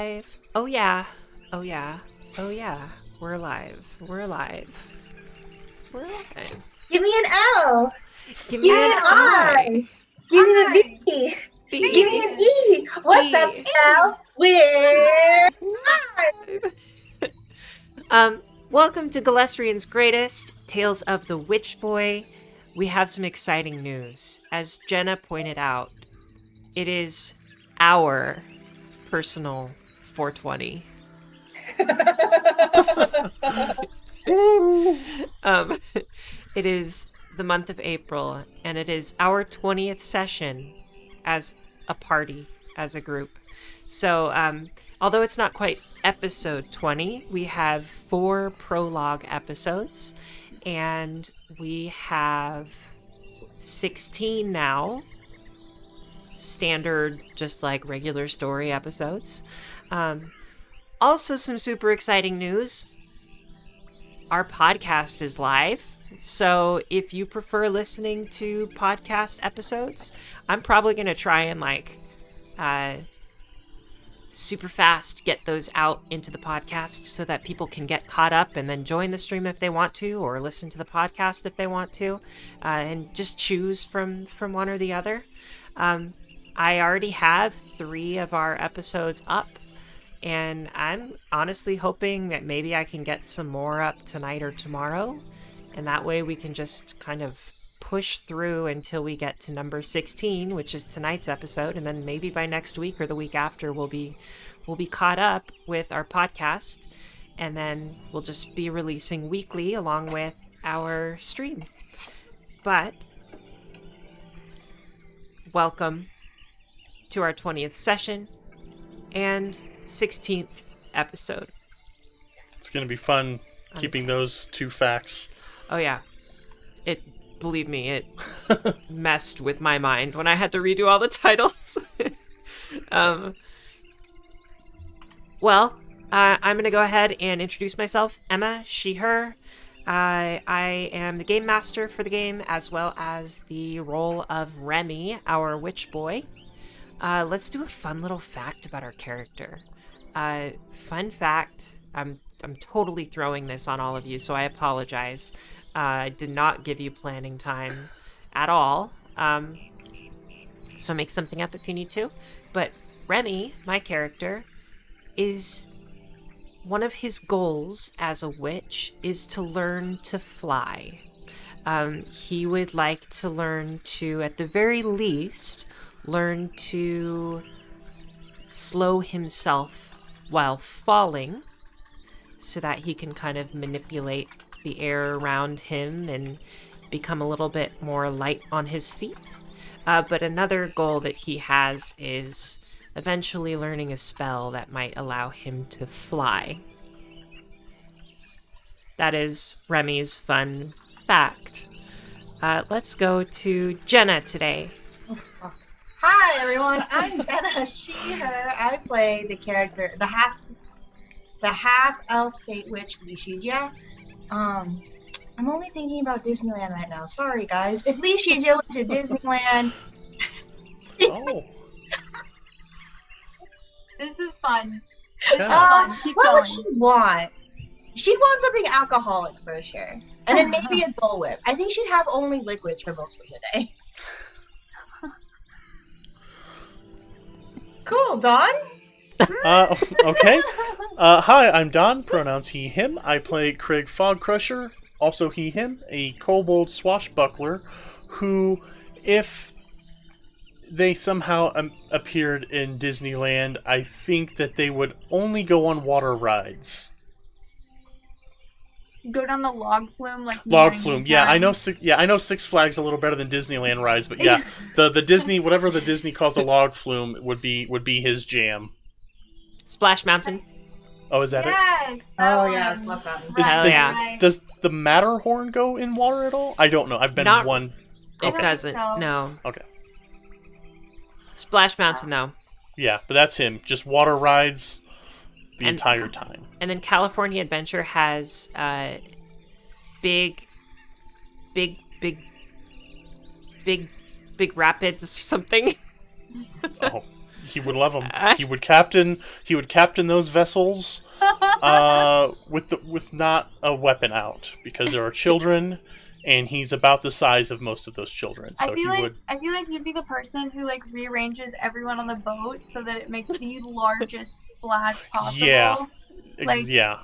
live. Oh yeah. Oh yeah. Oh yeah. We're live. We're live. We're live. Give me an L. Give Give me me an an I. Give me a I. B. B. Give me an E. What's that E. spell? We're Welcome to Galesrian's Greatest, Tales of the Witch Boy. We have some exciting news. As Jenna pointed out, it is our personal 420. It is the month of April, and it is our 20th session as a party, as a group. So, although it's not quite episode 20, we have 4 prologue episodes, and we have 16 now, standard, just like regular story episodes. Also, some super exciting news. Our podcast is live. So if you prefer listening to podcast episodes, I'm probably going to try and super fast get those out into the podcast so that people can get caught up and then join the stream if they want to, or listen to the podcast if they want to, and just choose from one or the other. I already have 3 of our episodes up, and I'm honestly hoping that maybe I can get some more up tonight or tomorrow, and that way we can just kind of push through until we get to number 16, which is tonight's episode, and then maybe by next week or the week after we'll be caught up with our podcast, and then we'll just be releasing weekly along with our stream. But welcome to our 20th session and 16th episode. It's going to be fun keeping those 2 facts. Oh yeah. Believe me, it messed with my mind when I had to redo all the titles. I'm going to go ahead and introduce myself. Emma, she, her. I am the game master for the game, as well as the role of Remy, our witch boy. Let's do a fun little fact about our character. Fun fact, I'm totally throwing this on all of you, so I apologize. I did not give you planning time at all. So make something up if you need to. But Remy, my character, is one of his goals as a witch is to learn to fly. He would like to learn to, at the very least, learn to slow himself while falling so that he can kind of manipulate the air around him and become a little bit more light on his feet. But another goal that he has is eventually learning a spell that might allow him to fly. That is Remy's fun fact. Let's go to Jenna today. Hi everyone, I'm Jenna, she, her. I play the character, the half elf fate witch Leech. I'm only thinking about Disneyland right now. Sorry guys. If Leech went to Disneyland. Oh. This is fun. Yeah. Keep What going. would she want? She'd want something alcoholic for sure. And then maybe a Dole Whip. I think she'd have only liquids for most of the day. Cool, Dawn? Okay. Hi, I'm Don, pronouns he, him. I play Craig Fogcrusher, also he, him, a kobold swashbuckler who, if they somehow appeared in Disneyland, I think that they would only go on water rides. Go down the log flume like Log flume, yeah. I know. Time. I know Six Flags a little better than Disneyland rides, but yeah, the Disney, whatever the Disney calls the log flume, would be his jam. Splash Mountain. Oh, is that it? Yes. Oh, yeah, Splash Mountain. Hell yeah. Does the Matterhorn go in water at all? I don't know. I've been Not- one. It Okay. doesn't. So- No. Okay. Splash Mountain, though. Yeah, but that's him. Just water rides the And- entire time. And then California Adventure has big Oh, He would love them. He would captain those vessels with not a weapon out, because there are children, and he's about the size of most of those children. So I feel like you'd be the person who like rearranges everyone on the boat so that it makes the largest splash possible. Yeah. Like, yeah.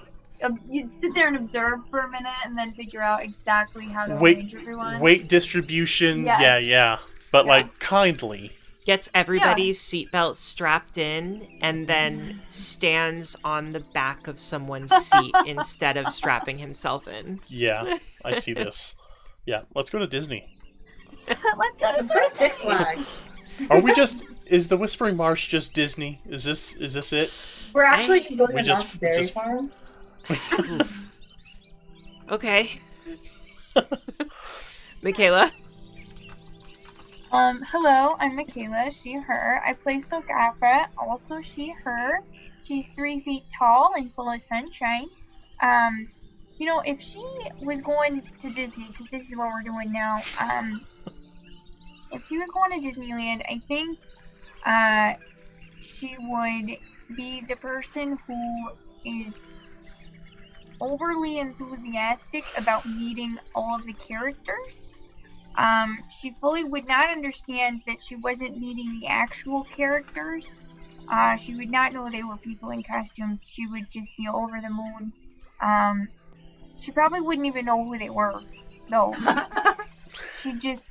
You'd sit there and observe for a minute and then figure out exactly how to arrange everyone. Weight distribution. Yes. Yeah. But Yeah. like kindly. Gets everybody's seatbelt strapped in and then stands on the back of someone's seat instead of strapping himself in. Yeah, I see this. Yeah, let's go to Disney. Let's Let's go to Six Flags. Is the Whispering Marsh just Disney? Is this it? We're actually just going We to just- Knott's Berry just- Farm. Okay. Michaela? Hello, I'm Michaela, she, her. I play Sogafra, also she, her. She's 3 feet tall and full of sunshine. If she was going to Disney, because this is what we're doing now, if she was going to Disneyland, I think, she would be the person who is overly enthusiastic about meeting all of the characters. She fully would not understand that she wasn't meeting the actual characters. She would not know they were people in costumes. She would just be over the moon. She probably wouldn't even know who they were, though. She'd just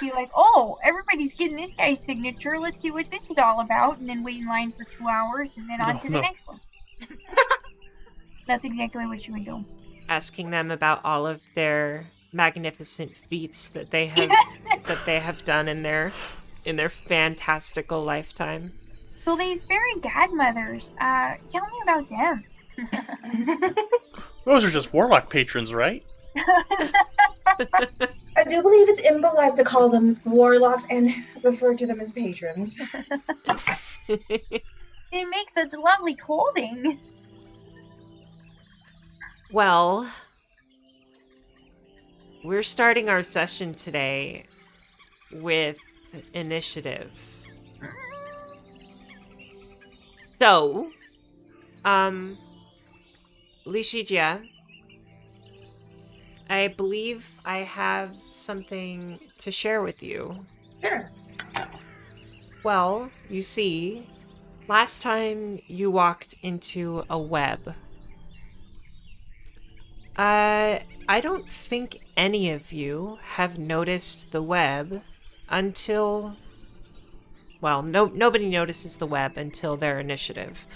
be like, oh, everybody's getting this guy's signature. Let's see what this is all about. And then wait in line for 2 hours and then on to the next one. That's exactly what she would do. Asking them about all of their magnificent feats that they have done in their fantastical lifetime. So these fairy godmothers, tell me about them. Those are just warlock patrons, right? I do believe it's impolite to call them warlocks and refer to them as patrons. They make such lovely clothing. Well, we're starting our session today with initiative. So, Leeshijia, I believe I have something to share with you. Sure. Well, you see, last time you walked into a web. I don't think any of you have noticed the web until... Well, nobody notices the web until their initiative.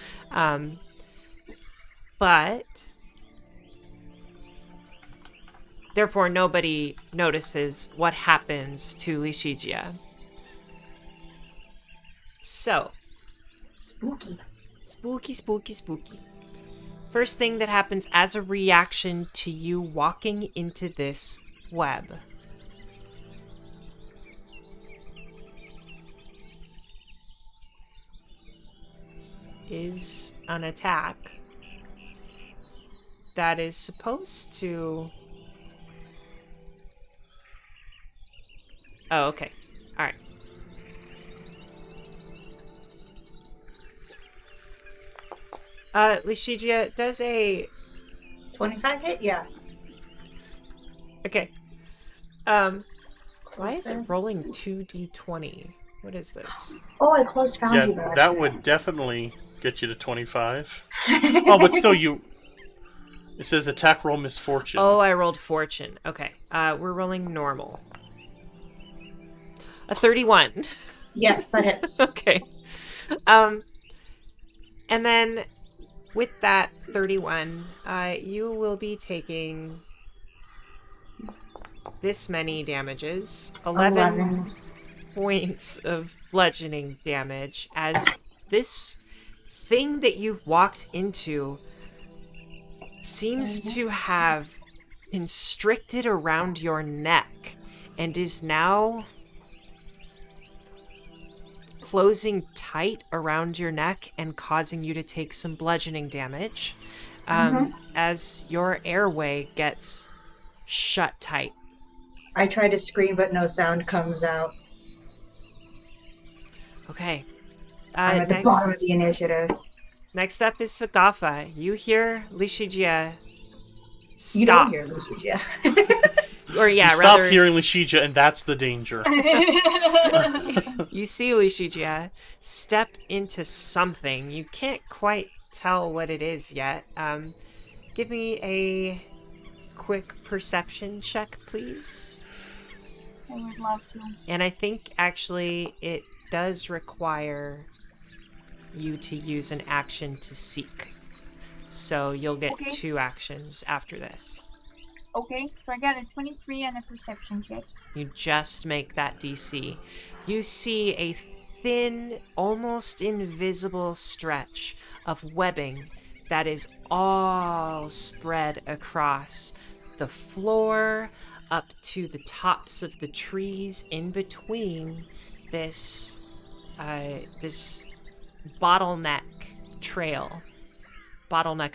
But... Therefore, nobody notices what happens to Leeshijia. So... Spooky. Spooky, spooky, spooky. First thing that happens as a reaction to you walking into this web. Is an attack that is supposed to... Oh, okay. Alright. Leeshijia, does a... 25 hit? Yeah. Okay. Why is it rolling 2d20? What is this? Oh, I closed Foundry by Yeah, that accident. would definitely get you to 25. Oh, but still, it says attack roll misfortune. Oh, I rolled fortune. Okay. We're rolling normal. A 31. Yes, that hits. Okay. And then with that 31, you will be taking this many damages. 11 points of bludgeoning damage as this thing that you walked into seems to have constricted around your neck and is now closing tight around your neck and causing you to take some bludgeoning damage as your airway gets shut tight. I try to scream, but no sound comes out. Okay. I'm at the bottom of the initiative. Next up is Sagafa. You hear Lishijia stop. You don't hear Lucia. Or yeah, you rather stop hearing Lishija, and that's the danger. you see Lishijia step into something. You can't quite tell what it is yet. Give me a quick perception check, please. I would love to. And I think actually it does require you to use an action to seek. So you'll get 2 actions after this. Okay, so I got a 23 on a perception check. You just make that DC. You see a thin, almost invisible stretch of webbing that is all spread across the floor up to the tops of the trees in between this bottleneck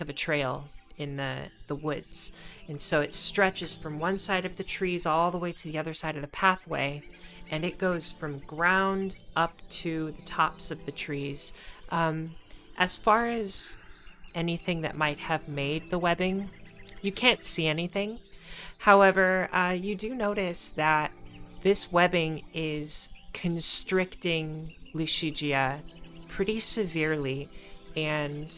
of a trail in the woods. And so it stretches from one side of the trees all the way to the other side of the pathway, and it goes from ground up to the tops of the trees. As far as anything that might have made the webbing, you can't see anything. However, you do notice that this webbing is constricting Lishijia pretty severely, and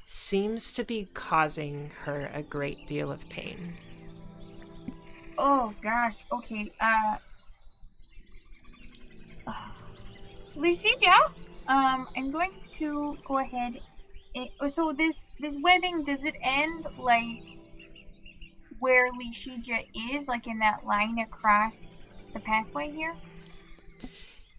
seems to be causing her a great deal of pain. Oh gosh, okay, Lucia, I'm going to go ahead so this webbing, does it end like where Lishija is, like in that line across the pathway here?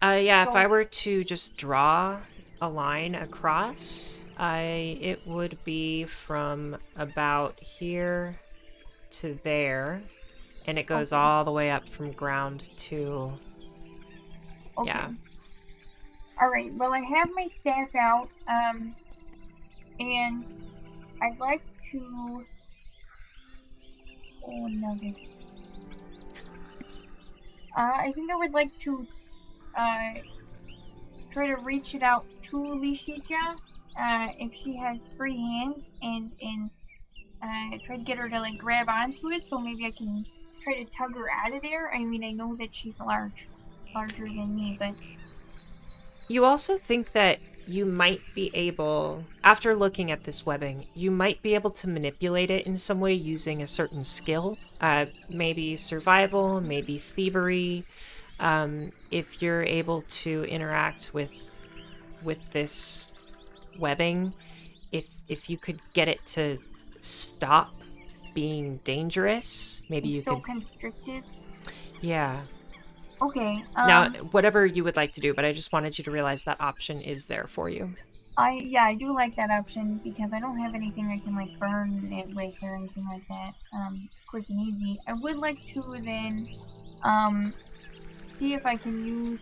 Yeah, if I were to just draw a line across, it would be from about here to there, and it goes all the way up from ground to... Okay. Yeah. Alright, well I have my staff out, and I'd like to... Oh, no. I think I would like to try to reach it out to Lishija, if she has free hands, and try to get her to like grab onto it, so maybe I can try to tug her out of there. I mean, I know that she's larger than me, but... You also think that you might be able, after looking at this webbing, you might be able to manipulate it in some way using a certain skill. Maybe survival, maybe thievery. If you're able to interact with this webbing, if you could get it to stop being dangerous, maybe you could... So constricted? Yeah. Okay. Now, whatever you would like to do, but I just wanted you to realize that option is there for you. I do like that option, because I don't have anything I can like burn it with or anything like that. Quick and easy. I would like to then see if I can use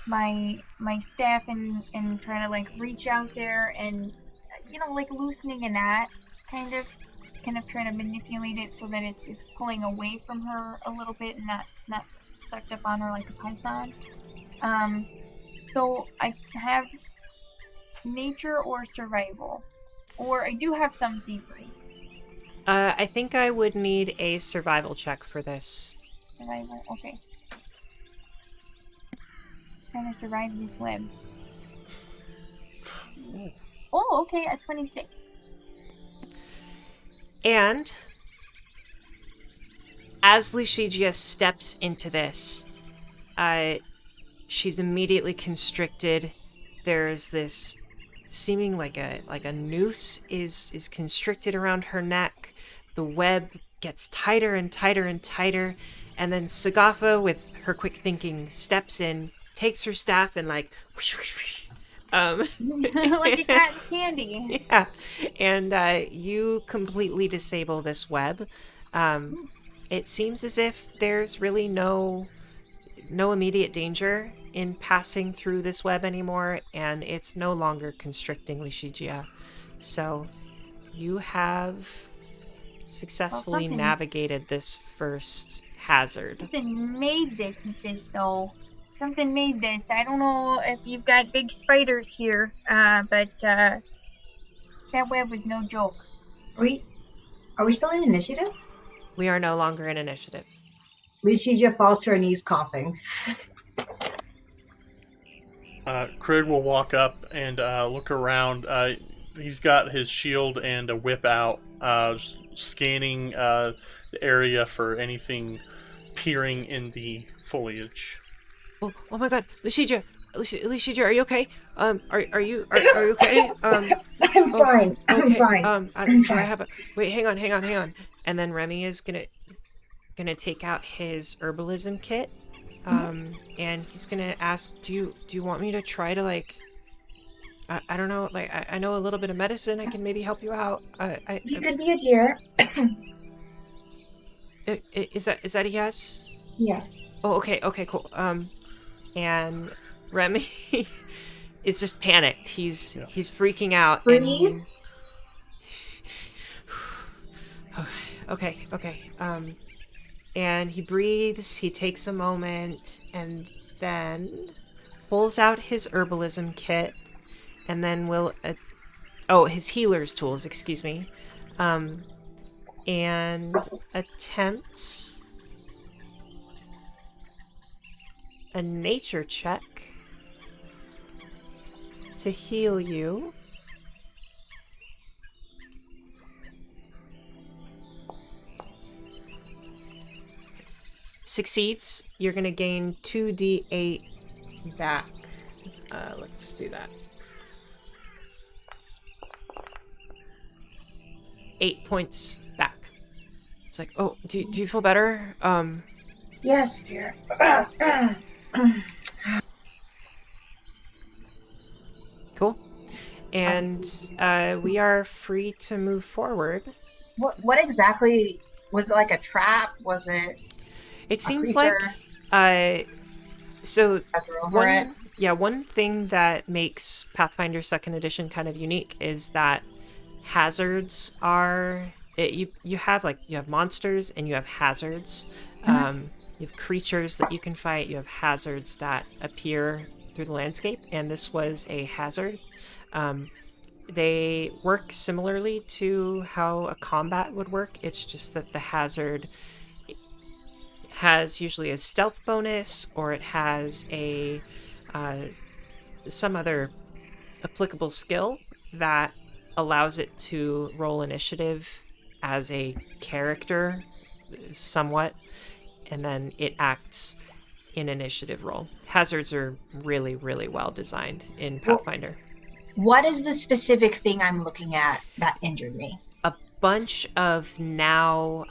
my staff and try to like reach out there and, you know, like loosening a knot, kind of try to manipulate it so that it's pulling away from her a little bit and not sucked up on her like a python. So I have nature or survival, or I do have some thievery. I think I would need a survival check for this. Survival, okay. Trying to survive this web. Oh, okay, a 26. And as Lishijia steps into this, she's immediately constricted. There's this seeming like a noose is constricted around her neck. The web gets tighter and tighter and tighter, and then Sagafa, with her quick thinking, steps in, takes her staff, and like whoosh, whoosh, whoosh. Like a cotton candy. Yeah, and you completely disable this web. It seems as if there's really no immediate danger in passing through this web anymore, and it's no longer constricting Lishijia. So you have successfully navigated this first hazard. Something made this though. something made this. I don't know if you've got big spiders here, but that web was no joke. Are we still in initiative? We are no longer in initiative. Lucia falls to her knees coughing. Craig will walk up and look around. He's got his shield and a whip out, scanning the area for anything peering in the foliage. Oh my God, Lucia, are you okay? Are you okay? I'm fine. I'm Okay. fine. Do I fine. have a wait? Hang on. And then Remy is gonna take out his herbalism kit, and he's gonna ask, do you want me to try to like, I don't know, like I know a little bit of medicine. I can maybe help you out. You could be a deer. Is that a yes? Yes. Oh, okay, cool. And Remy is just panicked. He's freaking out. Breathe. Okay. And he breathes. He takes a moment, and then pulls out his herbalism kit, and then his healer's tools. Excuse me. And attempts a nature check to heal you. Succeeds. You're going to gain 2d8 back. Let's do that. 8 points back. It's like, oh, do you feel better? Yes, dear. Cool. And we are free to move forward. What exactly was it? Like a trap? Was it? It seems creature? like so Over it? one thing that makes Pathfinder 2nd Edition kind of unique is that hazards are you have monsters and you have hazards. You have creatures that you can fight. You have hazards that appear through the landscape, and this was a hazard. They work similarly to how a combat would work. It's just that the hazard has usually a stealth bonus, or it has a some other applicable skill that allows it to roll initiative as a character somewhat, and then it acts in initiative roll. Hazards are really, really well designed in Pathfinder. What is the specific thing I'm looking at that injured me? A bunch of now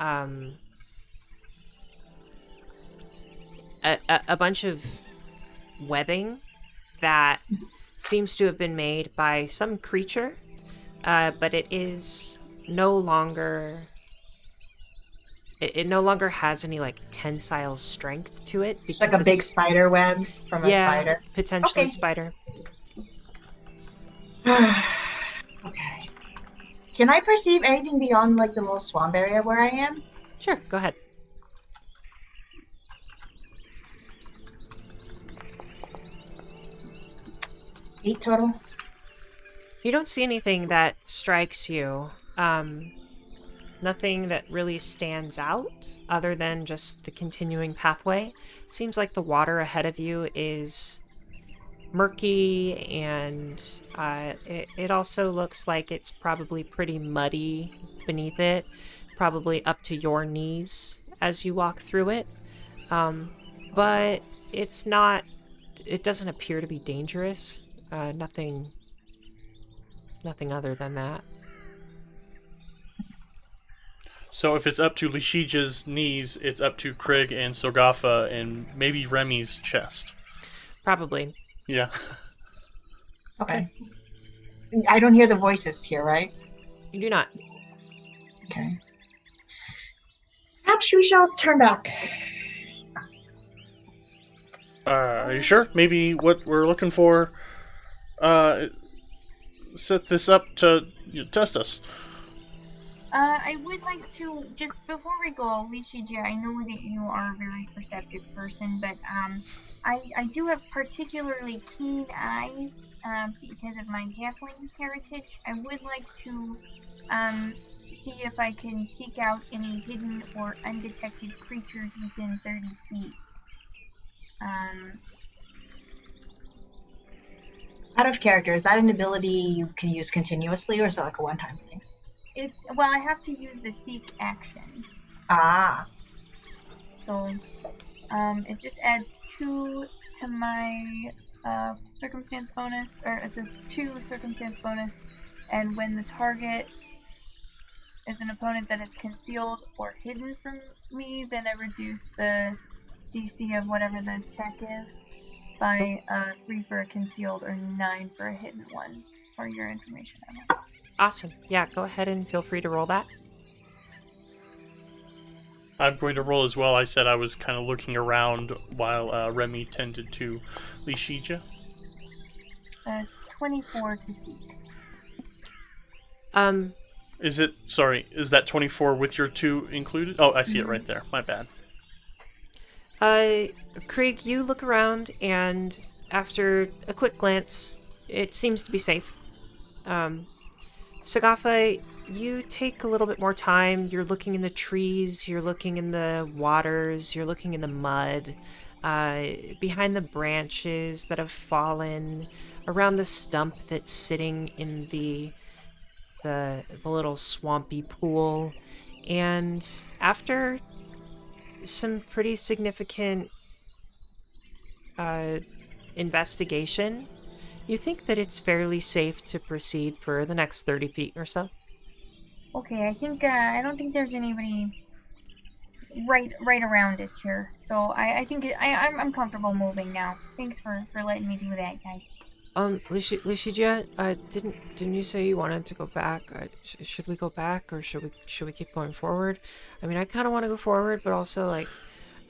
a bunch of webbing that seems to have been made by some creature, but it is no longer. It no longer has any like tensile strength to it. It's like a big spider web from a spider. Potentially Okay. spider. Okay. Can I perceive anything beyond like the little swamp area where I am? Sure, go ahead. Eight total. You don't see anything that strikes you. Nothing that really stands out other than just the continuing pathway. Seems like the water ahead of you is murky, and it also looks like it's probably pretty muddy beneath it, probably up to your knees as you walk through it. But it's not. It doesn't appear to be dangerous. Nothing other than that. So if it's up to Leeche's knees, it's up to Craig and Sogafa and maybe Remy's chest. Probably. Yeah. Okay. I don't hear the voices here, right? You do not. Okay. Perhaps we shall turn back. Are you sure? Maybe what we're looking for set this up to test us. I would like to, just before we go, Leechija, I know that you are a very perceptive person, but I do have particularly keen eyes because of my halfling heritage. I would like to see if I can seek out any hidden or undetected creatures within 30 feet. Out of character, is that an ability you can use continuously, or is that like a one-time thing? Well, I have to use the seek action. Ah. So, it just adds 2 to my circumstance bonus, or it's a 2 circumstance bonus, and when the target is an opponent that is concealed or hidden from me, then I reduce the DC of whatever the check is by 3 for a concealed or 9 for a hidden one, for your information, Emma. Awesome. Yeah, go ahead and feel free to roll that. I'm going to roll as well. I said I was kind of looking around while Remy tended to Leeshija. 24 to seek. Is that 24 with your 2 included? Oh, I see it right there. My bad. Krieg, you look around, and after a quick glance, it seems to be safe. Sagafa, you take a little bit more time. You're looking in the trees, you're looking in the waters, you're looking in the mud, behind the branches that have fallen, around the stump that's sitting in the little swampy pool. And after some pretty significant investigation, you think that it's fairly safe to proceed for the next 30 feet or so. Okay, I don't think there's anybody right around us here, so I think I'm comfortable moving now. Thanks for letting me do that, guys. Lucia, didn't you say you wanted to go back? Should we go back, or should we keep going forward? I mean, I kind of want to go forward, but also like,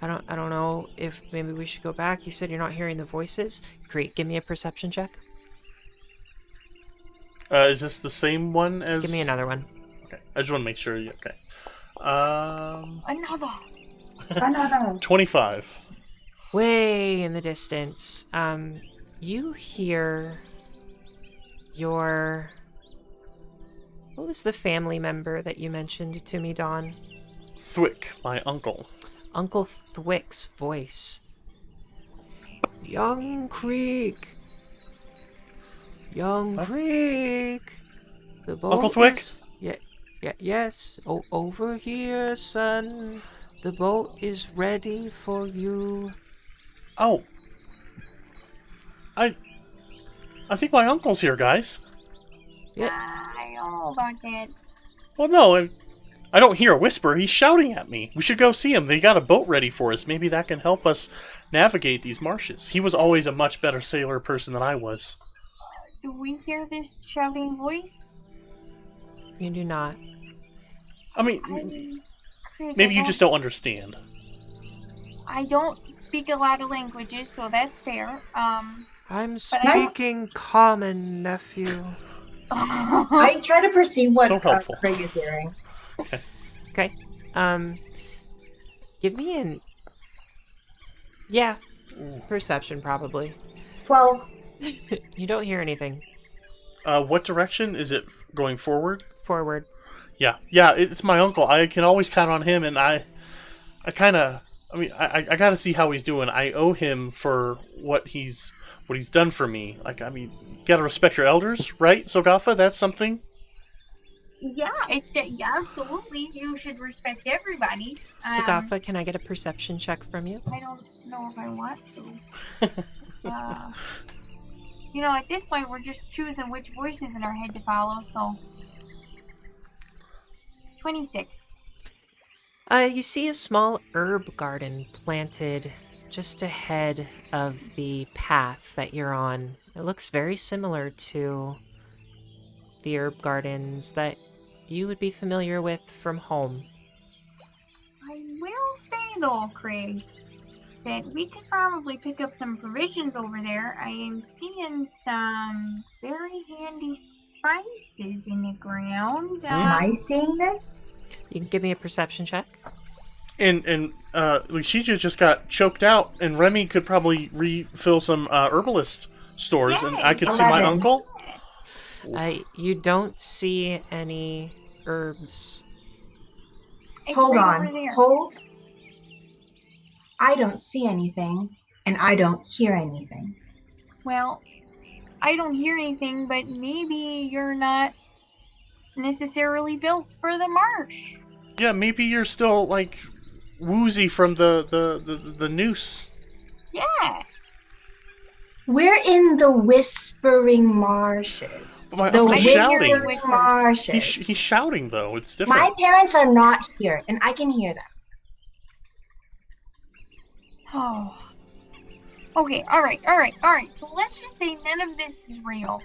I don't know if maybe we should go back. You said you're not hearing the voices. Great, give me a perception check. Is this the same one as? Give me another one. Okay, I just want to make sure. Okay. Another. 25. Way in the distance, you hear your... What was the family member that you mentioned to me, Dawn? Thwick, my uncle. Uncle Thwick's voice. Young Krieg. Young Krieg. The boat Uncle Thwick? Yes. Over here, son. The boat is ready for you. Oh. I think my uncle's here, guys. Yeah. I don't know about that. Well, no, I don't hear a whisper. He's shouting at me. We should go see him. They got a boat ready for us. Maybe that can help us navigate these marshes. He was always a much better sailor person than I was. Do we hear this shouting voice? You do not. I mean, maybe you just don't understand. I don't speak a lot of languages, so that's fair. I'm speaking common, nephew. I try to perceive what So helpful. Craig is hearing. Okay. Give me an... Yeah. Perception, probably. 12. You don't hear anything. What direction? Is it going forward? Forward. Yeah, it's my uncle. I can always count on him, and I gotta see how he's doing. I owe him for what he's done for me. Like, I mean, you gotta respect your elders, right, Sogafa? That's something. Yeah, absolutely. You should respect everybody. Sogafa, can I get a perception check from you? I don't know if I want to. At this point, we're just choosing which voices in our head to follow, so... 26. You see a small herb garden planted just ahead of the path that you're on. It looks very similar to the herb gardens that you would be familiar with from home. I will say, though, Craig, that we could probably pick up some provisions over there. I am seeing some very handy spices in the ground. Am I seeing this? You can give me a perception check. And Leech just got choked out, and Remy could probably refill some herbalist stores, and I could see my 11. uncle. You don't see any herbs. It's Hold right over on. there. Hold. I don't see anything, and I don't hear anything. Well, I don't hear anything, but maybe you're not necessarily built for the marsh. Yeah, maybe you're still like woozy from the noose. Yeah. We're in the whispering marshes. But my The uncle's whispering shouting. marshes. He's shouting though. It's different. My parents are not here, and I can hear them. Oh. Okay, alright. So let's just say none of this is real.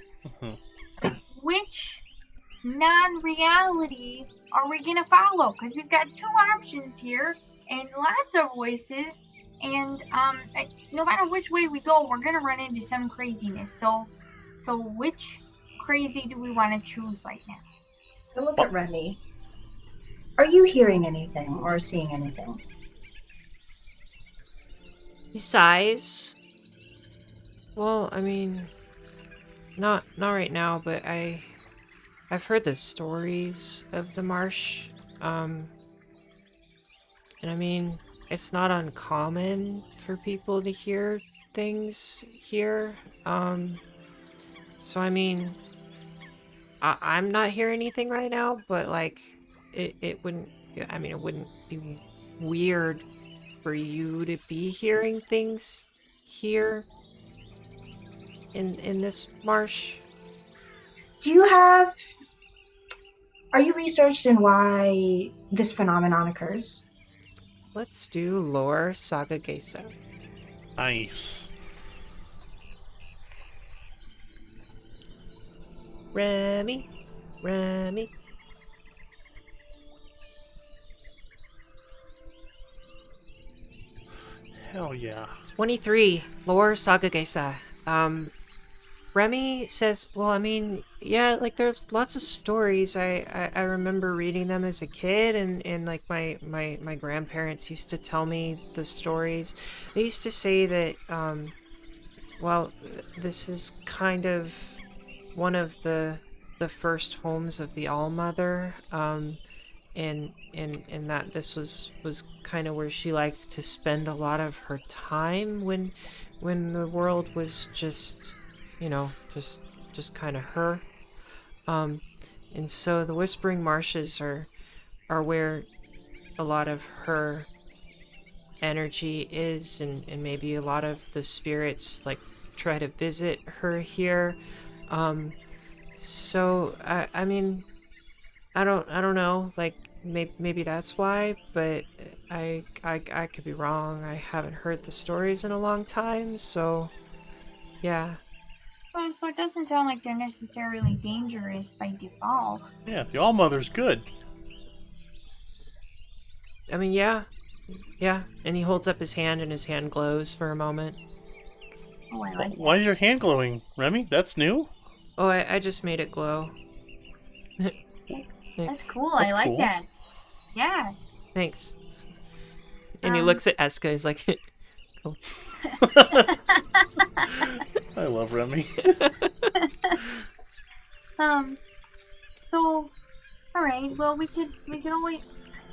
Which non-reality are we gonna follow? Because we've got two options here, and lots of voices, and no matter which way we go, we're gonna run into some craziness. So which crazy do we want to choose right now? I look at Remy. Are you hearing anything or seeing anything? He sighs. Well, I mean, not right now, but I've heard the stories of the marsh. And I mean, it's not uncommon for people to hear things here. So I mean, I'm not hearing anything right now, but like, it wouldn't. I mean, it wouldn't be weird for you to be hearing things here in this marsh. Are you researched in why this phenomenon occurs? Let's do lore Saga Geisa. Nice. Remy. Hell yeah. 23, lore Saga Geisa. Remy says, well, I mean, yeah, like there's lots of stories. I remember reading them as a kid, and like my grandparents used to tell me the stories. They used to say that, well, this is kind of one of the first homes of the All-Mother, and that this was kind of where she liked to spend a lot of her time when the world was just, just kind of her. And so the Whispering Marshes are where a lot of her energy is, and maybe a lot of the spirits like try to visit her here. So I mean, I don't know, like maybe that's why, but I could be wrong. I haven't heard the stories in a long time, so yeah. So it doesn't sound like they're necessarily dangerous by default. Yeah, the All-Mother's good. I mean, yeah, and he holds up his hand, and his hand glows for a moment. Oh, I like Why is your hand glowing, Remy? That's new? Oh, I just made it glow. that. Thanks. That's cool. That's I like cool. that. Yeah. Thanks. And he looks at Eska, he's like, cool. I love Remy. So, all right. Well, we can always.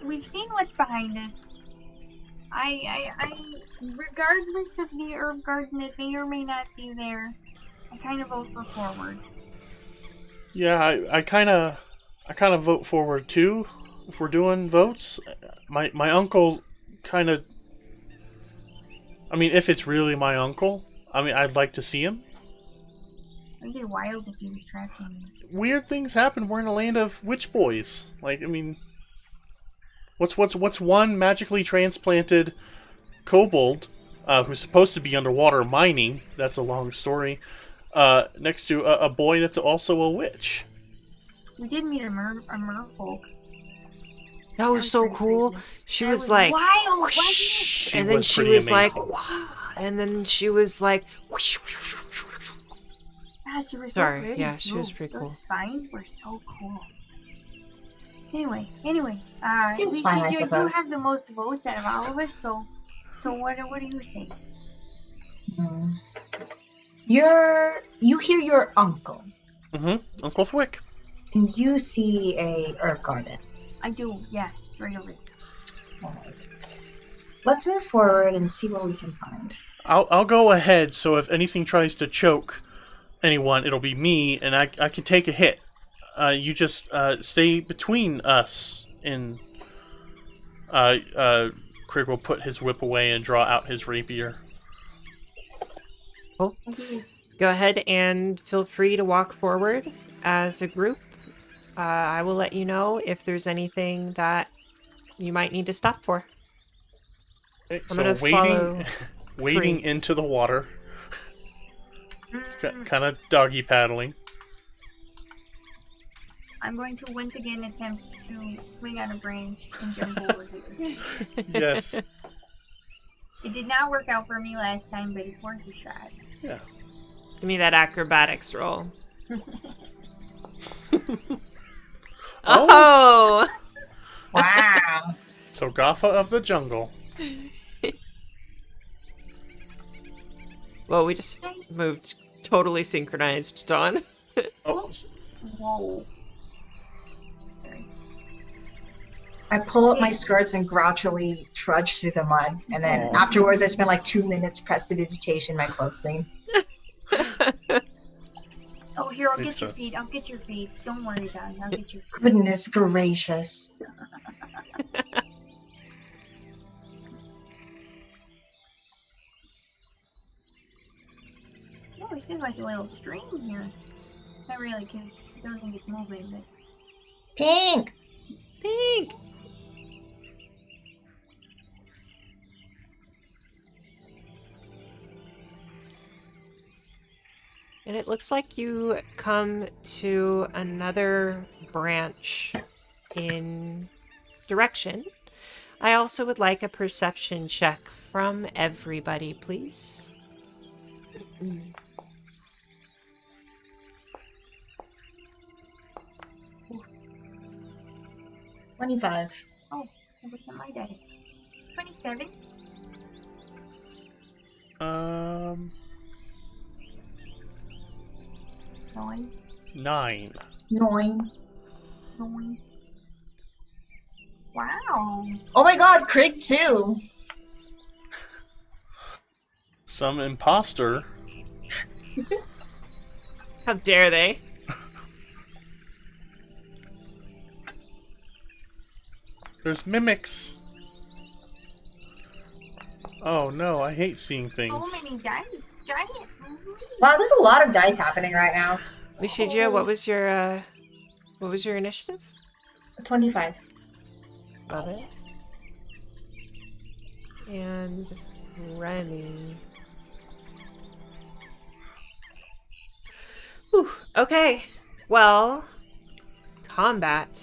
We've seen what's behind us. I regardless of the herb garden that may or may not be there, I kind of vote for forward. Yeah, I kind of vote forward too. If we're doing votes, my uncle kind of. I mean, if it's really my uncle, I mean, I'd like to see him. It'd be wild if he was tracking. Weird things happen. We're in a land of witch boys. Like, I mean, what's one magically transplanted kobold who's supposed to be underwater mining? That's a long story. Next to a boy that's also a witch. We did meet a merfolk. That was so cool. She That was was like, wild, wasn't it? whoosh, She and then was she pretty was like, amazing. wow, and then she was like, whoosh, whoosh, whoosh, whoosh. gosh, she was Sorry, so pretty. yeah, she was too. pretty cool. Those spines were so cool. Anyway, She was Leech, fine, I you suppose. have the most votes out of all of us, so what do you say? Hmm. You hear your uncle, Uncle Thwick. and you see a herb garden. I do, yeah, right over there. Alright. Let's move forward and see what we can find. I'll go ahead, so if anything tries to choke anyone, it'll be me, and I can take a hit. You just stay between us, and Krieg will put his whip away and draw out his rapier. Cool. Okay. Go ahead and feel free to walk forward as a group. I will let you know if there's anything that you might need to stop for. Okay, I'm so gonna follow wading Kree. into the water. Kind of doggy paddling. I'm going to once again attempt to swing on a branch and jump over here. Yes. It did not work out for me last time, but it's worth a shot. Yeah. Give me that acrobatics roll. Oh! Wow. So Gotha of the jungle. Well, we just moved totally synchronized, Dawn. Oh, Whoa. Sorry. I pull up my skirts and grouchily trudge through the mud, and then afterwards I spend like 2 minutes prestidigitation my clothes clean. Oh, here, I'll Makes get your sense. feet. I'll get your feet. Don't worry, darling. I'll get your feet. Goodness gracious. Oh, it's just like a little stream here. Not really, because I don't think it's moving, but... Pink! Pink! And it looks like you come to another branch in direction. I also would like a perception check from everybody, please. 25. Oh, I looked at my dice. 27? Um, 9. 9. 9. 9. Wow. Oh my god, Krieg too! Some imposter. How dare they? There's mimics. Oh no, I hate seeing things. So many dice. Giant. Wow, there's a lot of dice happening right now. Lucidia, what was your initiative? 25. Love it. And Remy. Whew. Okay. Well, combat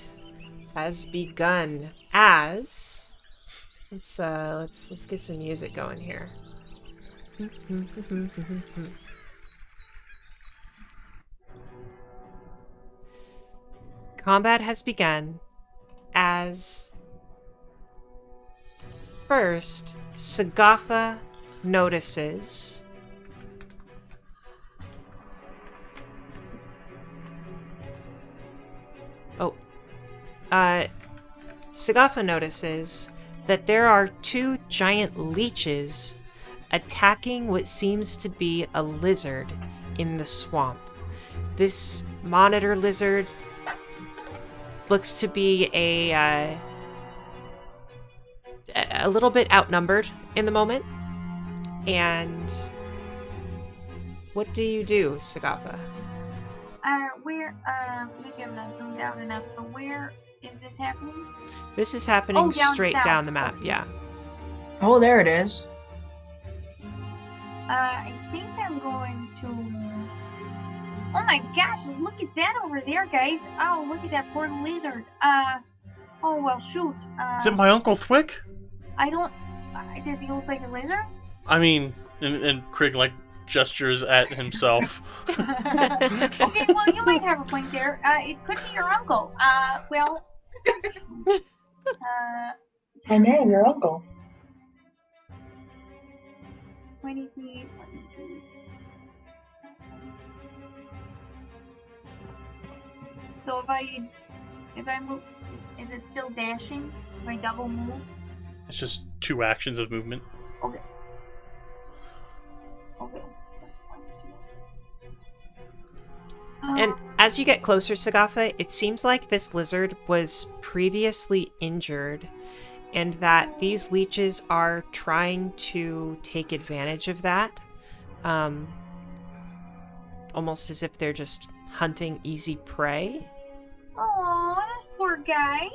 has begun as let's get some music going here. Combat has begun as first Sagatha notices Sagatha notices that there are two giant leeches attacking what seems to be a lizard in the swamp. This monitor lizard looks to be a little bit outnumbered in the moment. And what do you do, Sagatha? Maybe I'm not zoomed out enough, but where is this happening? This is happening down straight south. down the map, yeah. Oh, there it is. I think I'm going to... Oh my gosh, look at that over there, guys. Oh, look at that poor lizard. Oh, well, shoot. Is it my Uncle Thwick? I don't... does he look like a lizard? I mean, and Krieg, like, gestures at himself. Okay, well, you might have a point there. It could be your uncle. Well, Hey man, your uncle. 20 feet. So if I move, is it still dashing? If I double move? It's just 2 actions of movement. Okay. Okay. And as you get closer, Sagafa, it seems like this lizard was previously injured and that these leeches are trying to take advantage of that. Almost as if they're just hunting easy prey. Oh, this poor guy.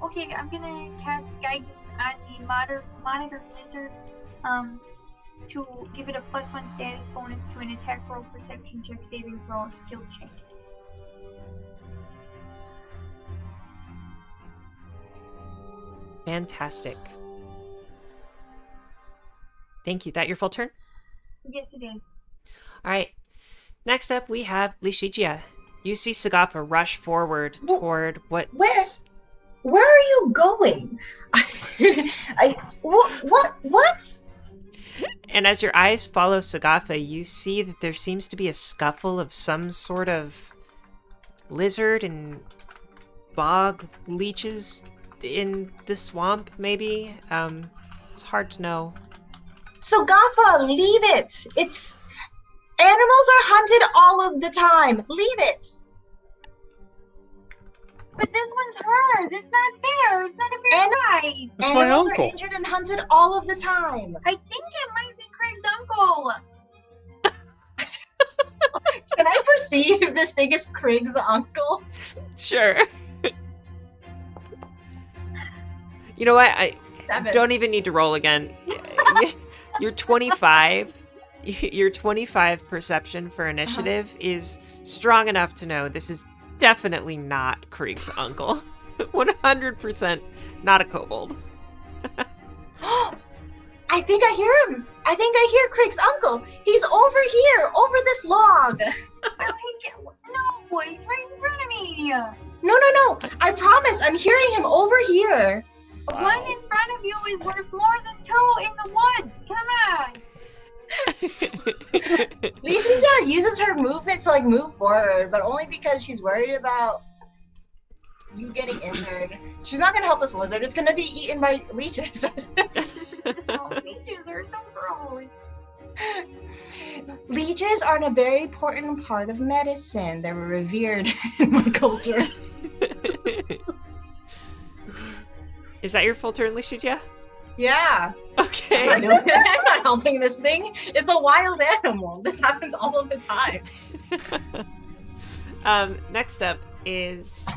Okay, I'm gonna cast guidance on the monitor lizard, to give it a +1 status bonus to an attack roll, perception check, saving throw, skill check. Fantastic. Thank you. That your full turn? Yes, it is. All right. Next up, we have Leech. You see Sagafa rush forward toward what's... Where are you going? What? And as your eyes follow Sagafa, you see that there seems to be a scuffle of some sort of lizard and bog leeches in the swamp, maybe. It's hard to know. Sagafa, leave it. It's animals are hunted all of the time. Leave it. But this one's hers. It's not fair. It's not a fair fight. That's my Animals uncle. are injured and hunted all of the time. I think it might be Craig's uncle. Can I perceive if this thing is Craig's uncle? Sure. You know what? I 7. don't even need to roll again. You're 25. Your 25 perception for initiative is strong enough to know this is definitely not Krieg's uncle. 100% not a kobold. I think I hear him. I think I hear Craig's uncle. He's over here, over this log. No, he's right in front of me. No. I promise, I'm hearing him over here. One in front of you is worth more than 2 in the woods. Come on. Lisa uses her movement to move forward, but only because she's worried about you getting injured. She's not gonna help this lizard. It's gonna be eaten by leeches. Oh, leeches are so gross. Leeches are a very important part of medicine. They're revered in my culture. Is that your full turn, Leech? Yeah. Okay. I'm not helping this thing. It's a wild animal. This happens all of the time. Next up is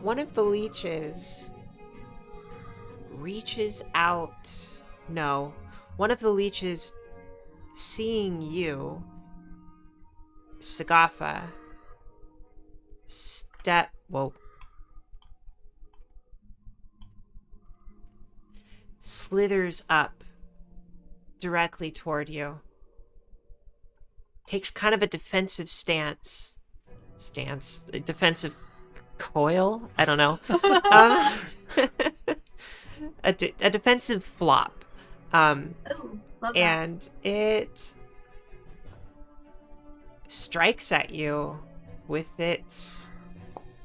one of the leeches reaches out. No, one of the leeches, seeing you, Sagafa, slithers up directly toward you. Takes kind of a defensive a defensive coil? I don't know. A defensive flop. Ooh, love that. And it strikes at you with its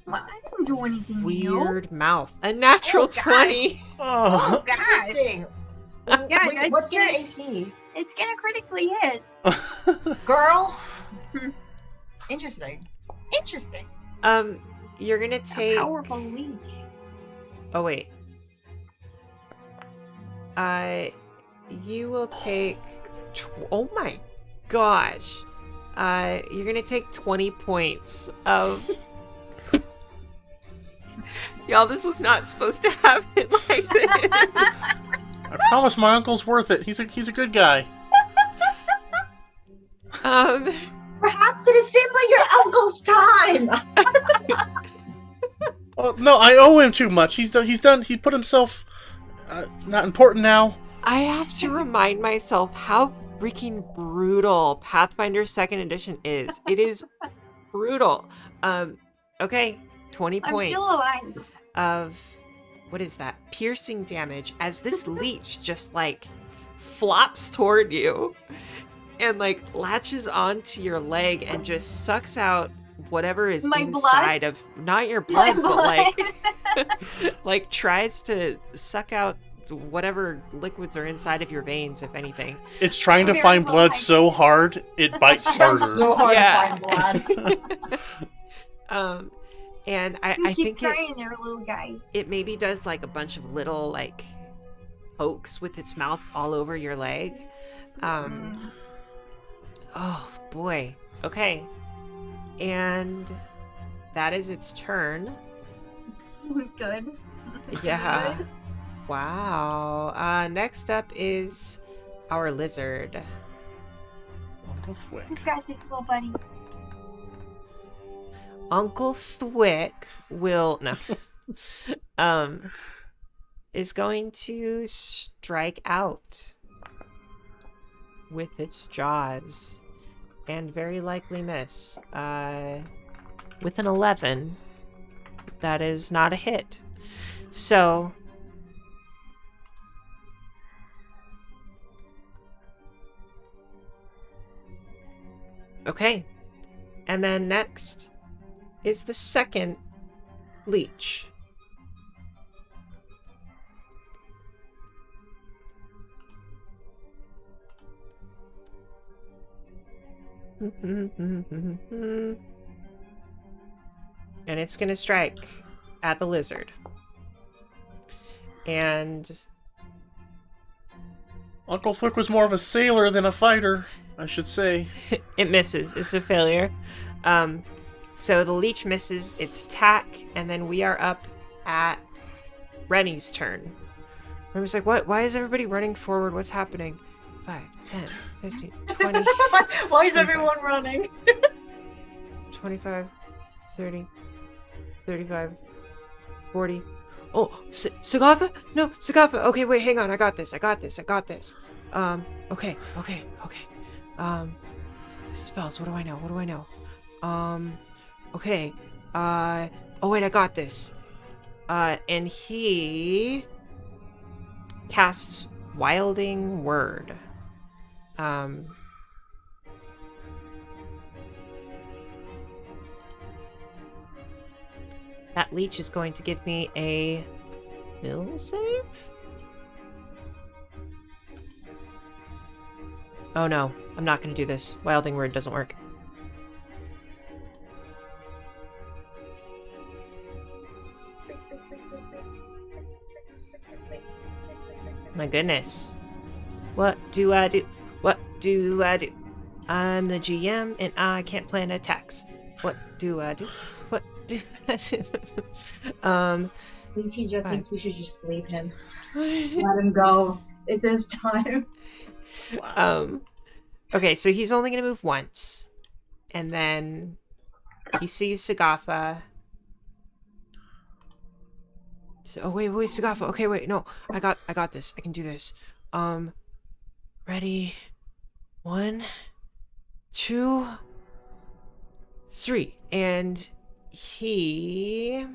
Well, I didn't do anything to you. weird mouth. A natural Oh, God. 20. Oh. God. Interesting. Yeah, Wait, what's your AC? It's gonna critically hit. Girl? Hmm. Interesting. You're gonna A take... powerful leech. Oh, wait. You will take... Oh my gosh. You're gonna take 20 points of... Y'all, this was not supposed to happen like this. I promise my uncle's worth it. He's a good guy. Perhaps it is simply your uncle's time. Oh, no, I owe him too much. He put himself not important now. I have to remind myself how freaking brutal Pathfinder 2nd Edition is. It is brutal. Okay, 20 I'm points still alive. of, what is that? Piercing damage as this leech just, like, flops toward you and, like, latches onto your leg and just sucks out whatever is My inside of, not your My blood, but, like, like, tries to suck out whatever liquids are inside of your veins, if anything. It's trying to Very find blood alive. so hard, it bites harder. It's so hard Yeah. to find blood. And I You keep think trying there, little guy. it maybe does like a bunch of little like pokes with its mouth all over your leg. Oh boy. Okay. And that is its turn. Good. Yeah. Good. Wow. Next up is our lizard. Uncle Thwick. You got this, little buddy. Uncle Thwick will is going to strike out with its jaws and very likely miss. With an 11, that is not a hit. So okay. And then next is the second leech. And it's going to strike at the lizard. And Uncle Thwick was more of a sailor than a fighter, I should say. it misses. It's a failure. So the leech misses its attack, and then we are up at Remy's turn. Remy's like, what? Why is everybody running forward? What's happening? 5, 10, 15, 20, Why is everyone running? 25, 30, 35, 40. Oh, Sagatha? No, Sagatha. Okay, wait, hang on. I got this. Okay. Spells. What do I know? Okay. Oh wait, I got this. And he casts Wilding Word. That leech is going to give me a will save? Oh no, I'm not going to do this. Wilding Word doesn't work. My goodness. What do I do? I'm the GM and I can't plan attacks. What do I do? Leechy thinks we should just leave him. Let him go. It's his time. Okay, so he's only going to move once. And then he sees Sagatha. So, oh, wait, Sagatha. Okay, wait, no. I got this. I can do this. Ready? 1, 2, 3. And he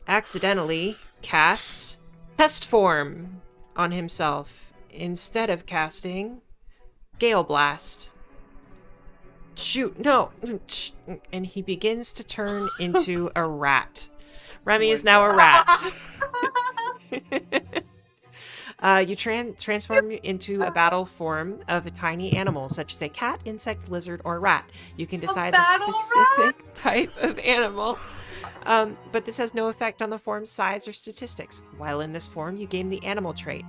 accidentally casts Pest Form on himself instead of casting Gale Blast. Shoot, no! And he begins to turn into a rat. Remy is now a rat. You transform into a battle form of a tiny animal, such as a cat, insect, lizard, or rat. You can decide the specific type of animal, but this has no effect on the form's size or statistics. While in this form, you gain the animal trait.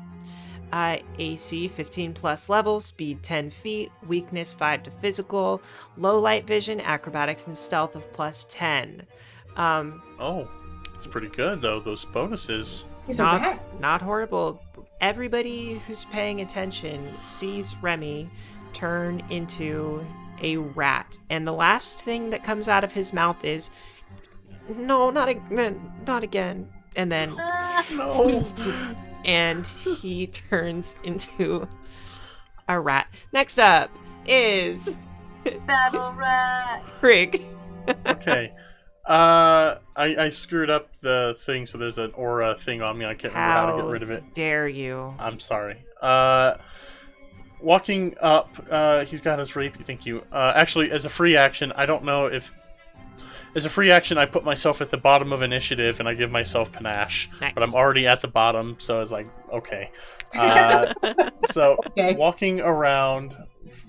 AC 15 plus level, speed 10 feet, weakness 5 to physical, low light vision, acrobatics, and stealth of plus 10. Oh, it's pretty good though, those bonuses. He's a rat. Not horrible. Everybody who's paying attention sees Remy turn into a rat. And the last thing that comes out of his mouth is, no, not again. And then No. and he turns into a rat. Next up is Battle rat. Prig. Okay. I screwed up the thing, so there's an aura thing on me. I can't remember how to get rid of it. Dare you? I'm sorry. Walking up, he's got his rape. Thank you. Actually, as a free action, I don't know if... As a free action, I put myself at the bottom of initiative, and I give myself panache. Nice. But I'm already at the bottom, so it's like, okay. So, Okay. walking around,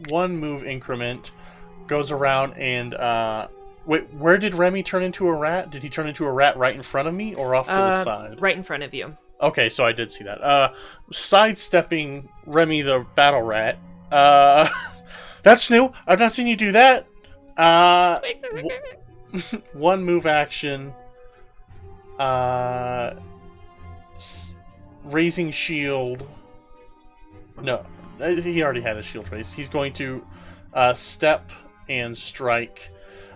1 move increment, goes around and... Wait, where did Remy turn into a rat? Did he turn into a rat right in front of me, or off to the side? Right in front of you. Okay, so I did see that. Sidestepping Remy the battle rat. That's new. I've not seen you do that. 1 move action. Raising shield. No, he already had a shield raise. He's going to step and strike.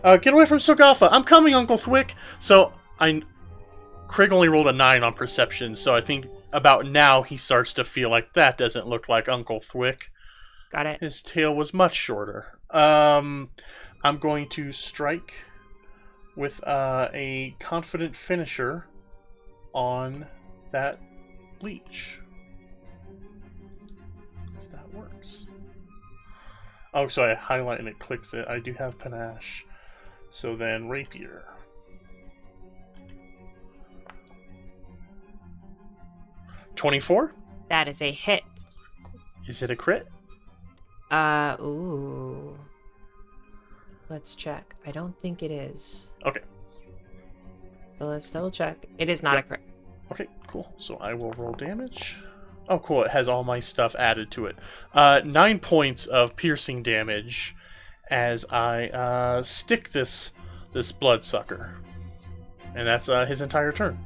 Get away from Sogatha! I'm coming, Uncle Thwick! So, Craig only rolled a 9 on perception, so I think about now he starts to feel like that doesn't look like Uncle Thwick. Got it. His tail was much shorter. I'm going to strike with a confident finisher on that leech. If that works. Oh, so I highlight and it clicks it. I do have panache. So then rapier. 24? That is a hit. Is it a crit? Ooh. Let's check. I don't think it is. Okay. But let's double check. It is not a crit. Okay, cool. So I will roll damage. Oh, cool. It has all my stuff added to it. 9 points of piercing damage as I stick this bloodsucker. And that's his entire turn.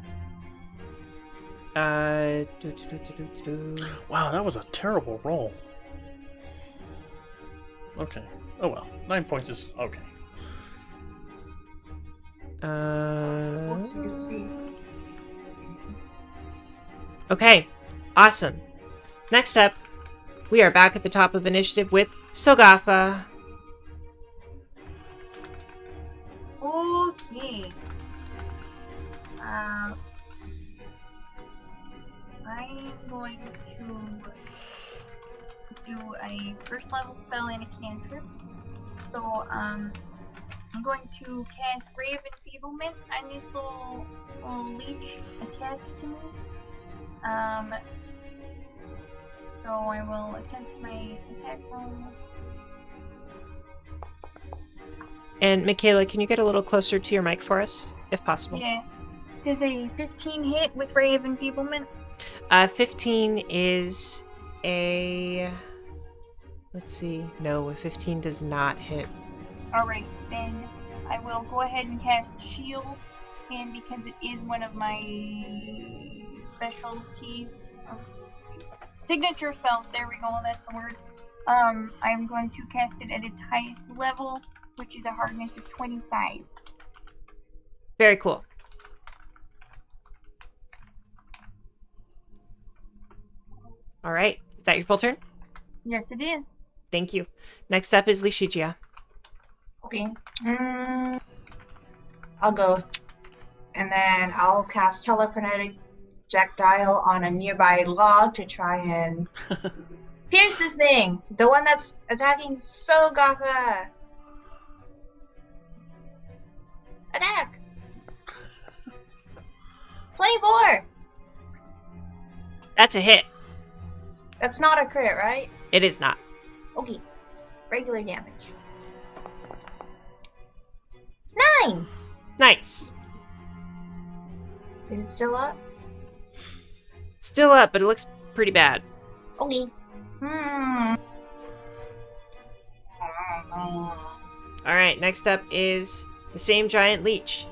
Wow, that was a terrible roll. Okay. Oh well. 9 points is okay. Whoopsie doopsie. Okay. Awesome. Next up, we are back at the top of initiative with Sogatha. Okay. I'm going to do a first level spell and a cantrip. So, I'm going to cast Ray of Enfeeblement on this little leech attached to me. So I will attempt my attack roll. And Michaela, can you get a little closer to your mic for us, if possible? Yeah. Does a 15 hit with Ray of Enfeeblement? 15 is a... Let's see. No, a 15 does not hit. Alright, then I will go ahead and cast Shield. And because it is one of my specialties, signature spells, there we go, that's the word. I'm going to cast it at its highest level, which is a hardness of 25. Very cool. All right. Is that your full turn? Yes, it is. Thank you. Next up is Leechigia. Okay. I'll go. And then I'll cast telekinetic projectile on a nearby log to try and pierce this thing. The one that's attacking Sogatha. Attack! 24! That's a hit. That's not a crit, right? It is not. Okay. Regular damage. 9! Nice. Is it still up? Still up, but it looks pretty bad. Okay. All right, next up is the same giant leech.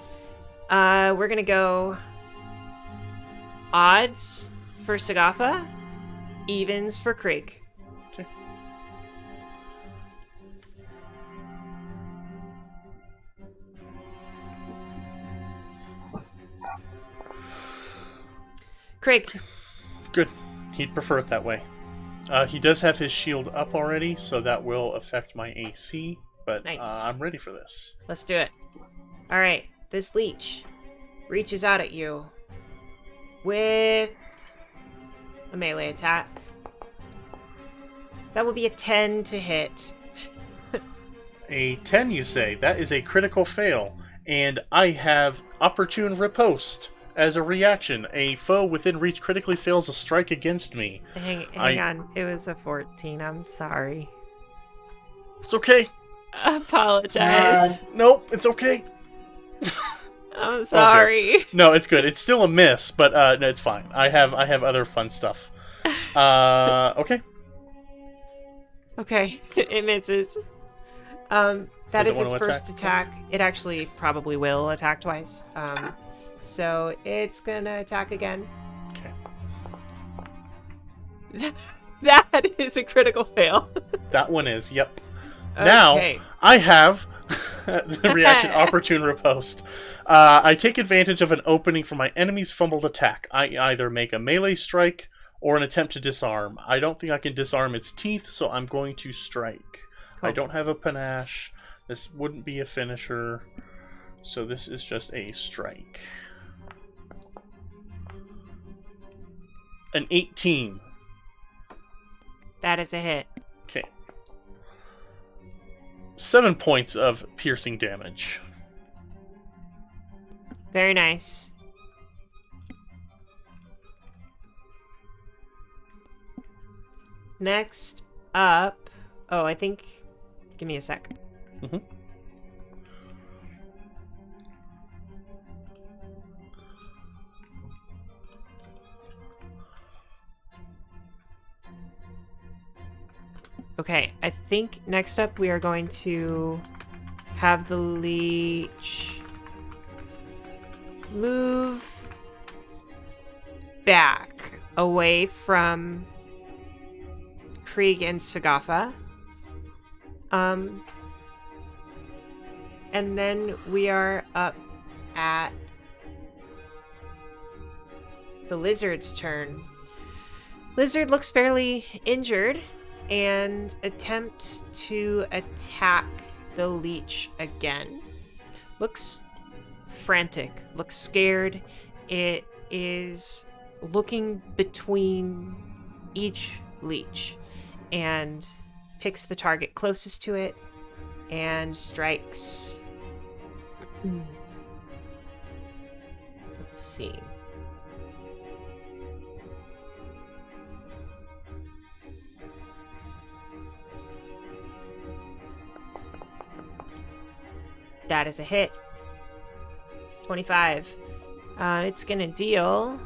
We're gonna go odds for Sogatha, evens for Krieg. Okay. Krieg, Good. He'd prefer it that way. He does have his shield up already, so that will affect my AC, but Nice. I'm ready for this. Let's do it. All right, this leech reaches out at you with a melee attack. That will be a 10 to hit. A 10, you say? That is a critical fail, and I have Opportune Riposte. As a reaction, a foe within reach critically fails a strike against me. Hang on, it was a 14. I'm sorry. It's okay. I apologize. Nope, it's okay. I'm sorry. Okay. No, it's good. It's still a miss, but no, it's fine. I have other fun stuff. Okay. Okay, it misses. That Does is it its wanna first attack attack. It actually probably will attack twice. So it's gonna attack again. Okay. That is a critical fail. That one is, yep. Now, Okay. I have the reaction Opportune Riposte. I take advantage of an opening for my enemy's fumbled attack. I either make a melee strike or an attempt to disarm. I don't think I can disarm its teeth, so I'm going to strike. Cool. I don't have a panache. This wouldn't be a finisher, so this is just a strike. An 18. That is a hit. Okay. 7 points of piercing damage. Very nice. Next up... Oh, I think... Give me a sec. Mm-hmm. Okay, I think next up we are going to have the leech move back away from Krieg and Sagafa. And then we are up at the lizard's turn. Lizard looks fairly injured and attempts to attack the leech again. Looks frantic, looks scared. It is looking between each leech and picks the target closest to it and strikes. Let's see. That is a hit. 25. It's gonna deal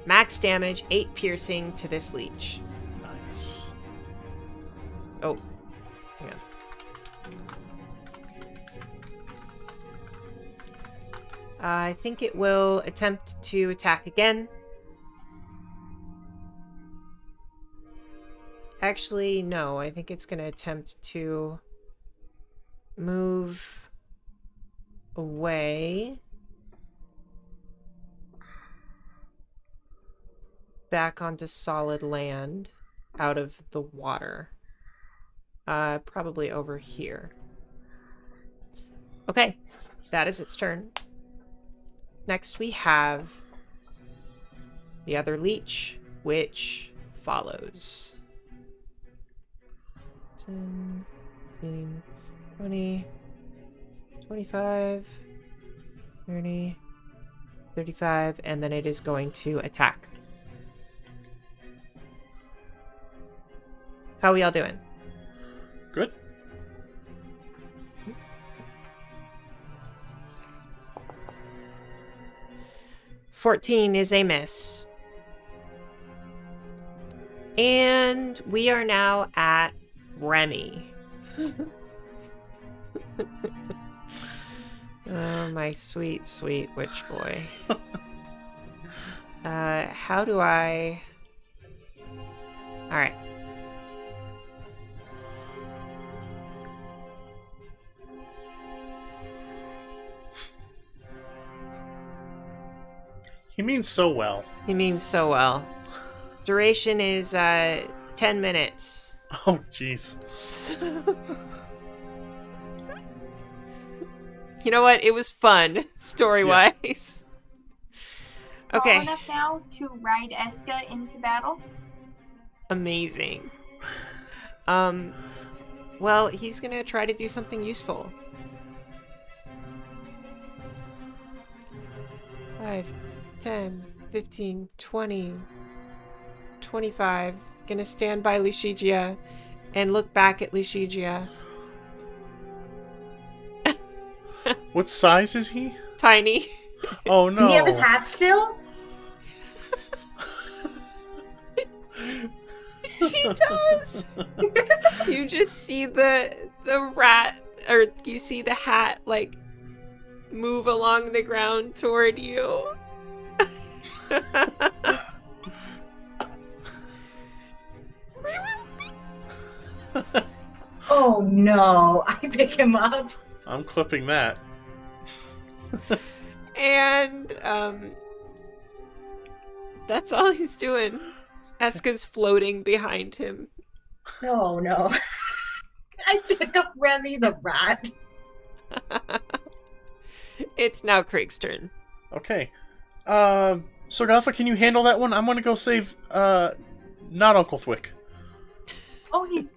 max damage, 8 piercing to this leech. Nice. Oh, hang on. I think it will attempt to attack again. Actually, no. I think it's going to attempt to move away. Back onto solid land. Out of the water. Probably over here. Okay. That is its turn. Next we have the other leech, which follows. 10, 15, 20, 25, 30, 35, and then it is going to attack. How are we all doing? Good. $14 is a miss. And we are now at Remy. Oh, my sweet, sweet witch boy. How do I... Alright. He means so well. He means so well. Duration is 10 minutes. Oh, jeez. You know what? It was fun, story-wise. Tall Okay. enough now to ride Eska into battle? Amazing. Well, he's gonna try to do something useful. 5, 10, 15, 20, 25. Gonna stand by Leechigia and look back at Leechigia. What size is he? Tiny. Oh no. Does he have his hat still? He does. You just see the rat, or you see the hat like move along the ground toward you. Oh no, I pick him up. I'm clipping that. And that's all he's doing. Eska's floating behind him. Oh no. I pick up Remy the rat. It's now Craig's turn. Okay. Sargatha, can you handle that one? I'm gonna go save, not Uncle Thwick. Oh, he's...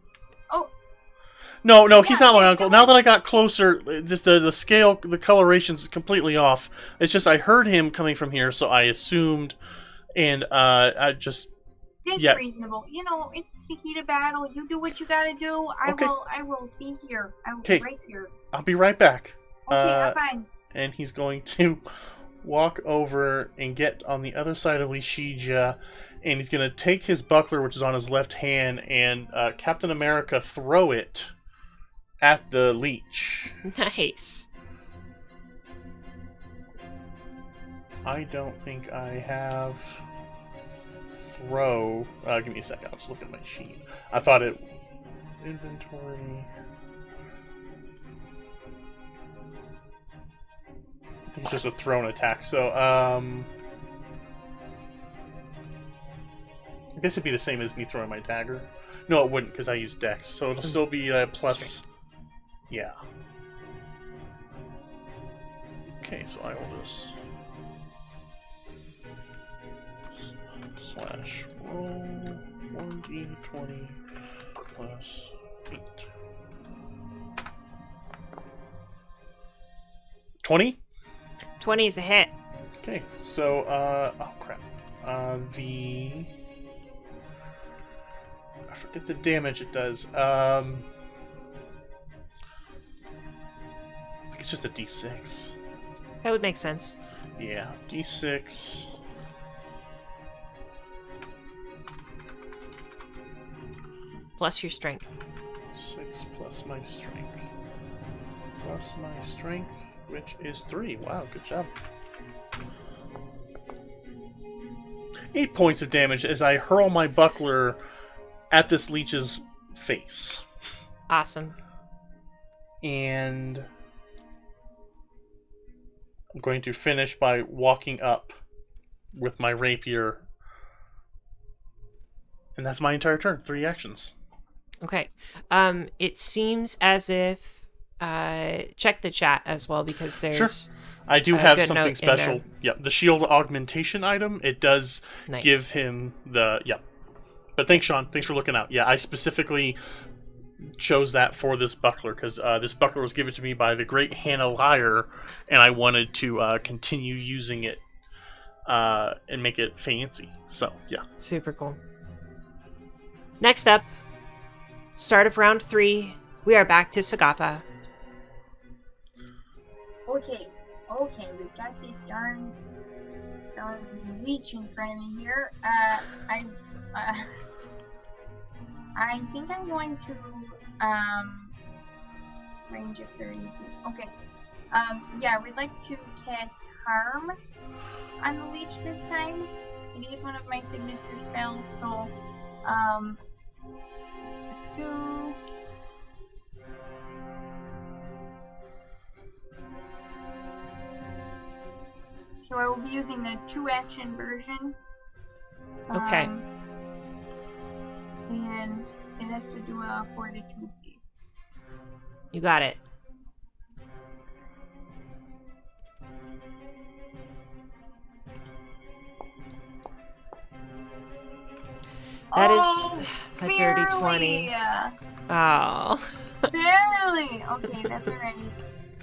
No, he's Yeah, not my yeah, uncle. no. Now that I got closer, just the scale, the coloration's completely off. It's just I heard him coming from here, so I assumed, and I just... That's Yeah. reasonable. You know, it's the heat of battle. You do what you gotta do. Okay. I will be here. I will Okay. be right here. I'll be right back. Okay, I'm fine. And he's going to walk over and get on the other side of Leechigia, and he's going to take his buckler, which is on his left hand, and Captain America throw it at the leech. Nice. I don't think I have throw. Give me a second. I'll just look at my sheet. I thought it... Inventory... I think it's just a thrown attack. So, I guess it'd be the same as me throwing my dagger. No, it wouldn't, because I use Dex. So it'll still be plus... Yeah. Okay, so I will just... slash roll 1d20 plus 8. 20? 20 is a hit. Okay, so, oh crap. I forget the damage it does. I think it's just a d6. That would make sense. Yeah, d6. Plus your strength. 6 plus my strength. Plus my strength, which is 3. Wow, good job. 8 points of damage as I hurl my buckler at this leech's face. Awesome. And I'm going to finish by walking up with my rapier. And that's my entire turn. 3 actions. Okay. It seems as if check the chat as well because there's Sure. I do a have good something note in special. there. Yep, the shield augmentation item. It does Nice. give him the But thanks, Sean. Thanks for looking out. Yeah, I specifically chose that for this buckler because this buckler was given to me by the great Hannah Lyre, and I wanted to continue using it and make it fancy. So yeah. Super cool. Next up, start of round 3. We are back to Sagatha. Okay, we've got this darn leech in front of me here. I think I'm going to, range of 30 feet. Okay. Yeah, we'd like to cast Harm on the leech this time. It is one of my signature spells, so, do... So I will be using the 2-action version. Okay. And it has to do a fortitude save. You got it. That is a dirty 20. Oh. Barely! Okay, that's alright.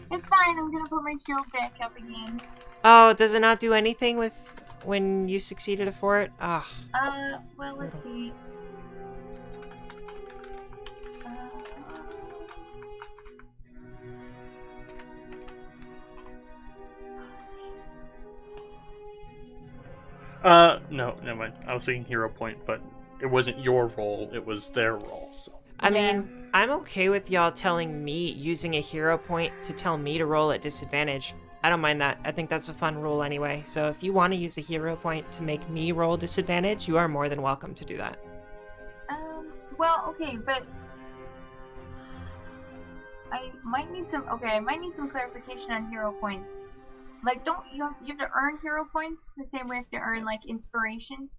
It's fine, I'm gonna put my shield back up again. Oh, does it not do anything with when you succeeded a fort? Ah. Well, let's see. No, never mind. I was saying hero point, but it wasn't your role, it was their role, so. I mean, I'm okay with y'all telling me, using a hero point to tell me to roll at disadvantage. I don't mind that. I think that's a fun rule anyway. So if you want to use a hero point to make me roll disadvantage, you are more than welcome to do that. Well, okay, but I might need some clarification on hero points. Like, don't you have to earn hero points the same way you have to earn, like, inspiration?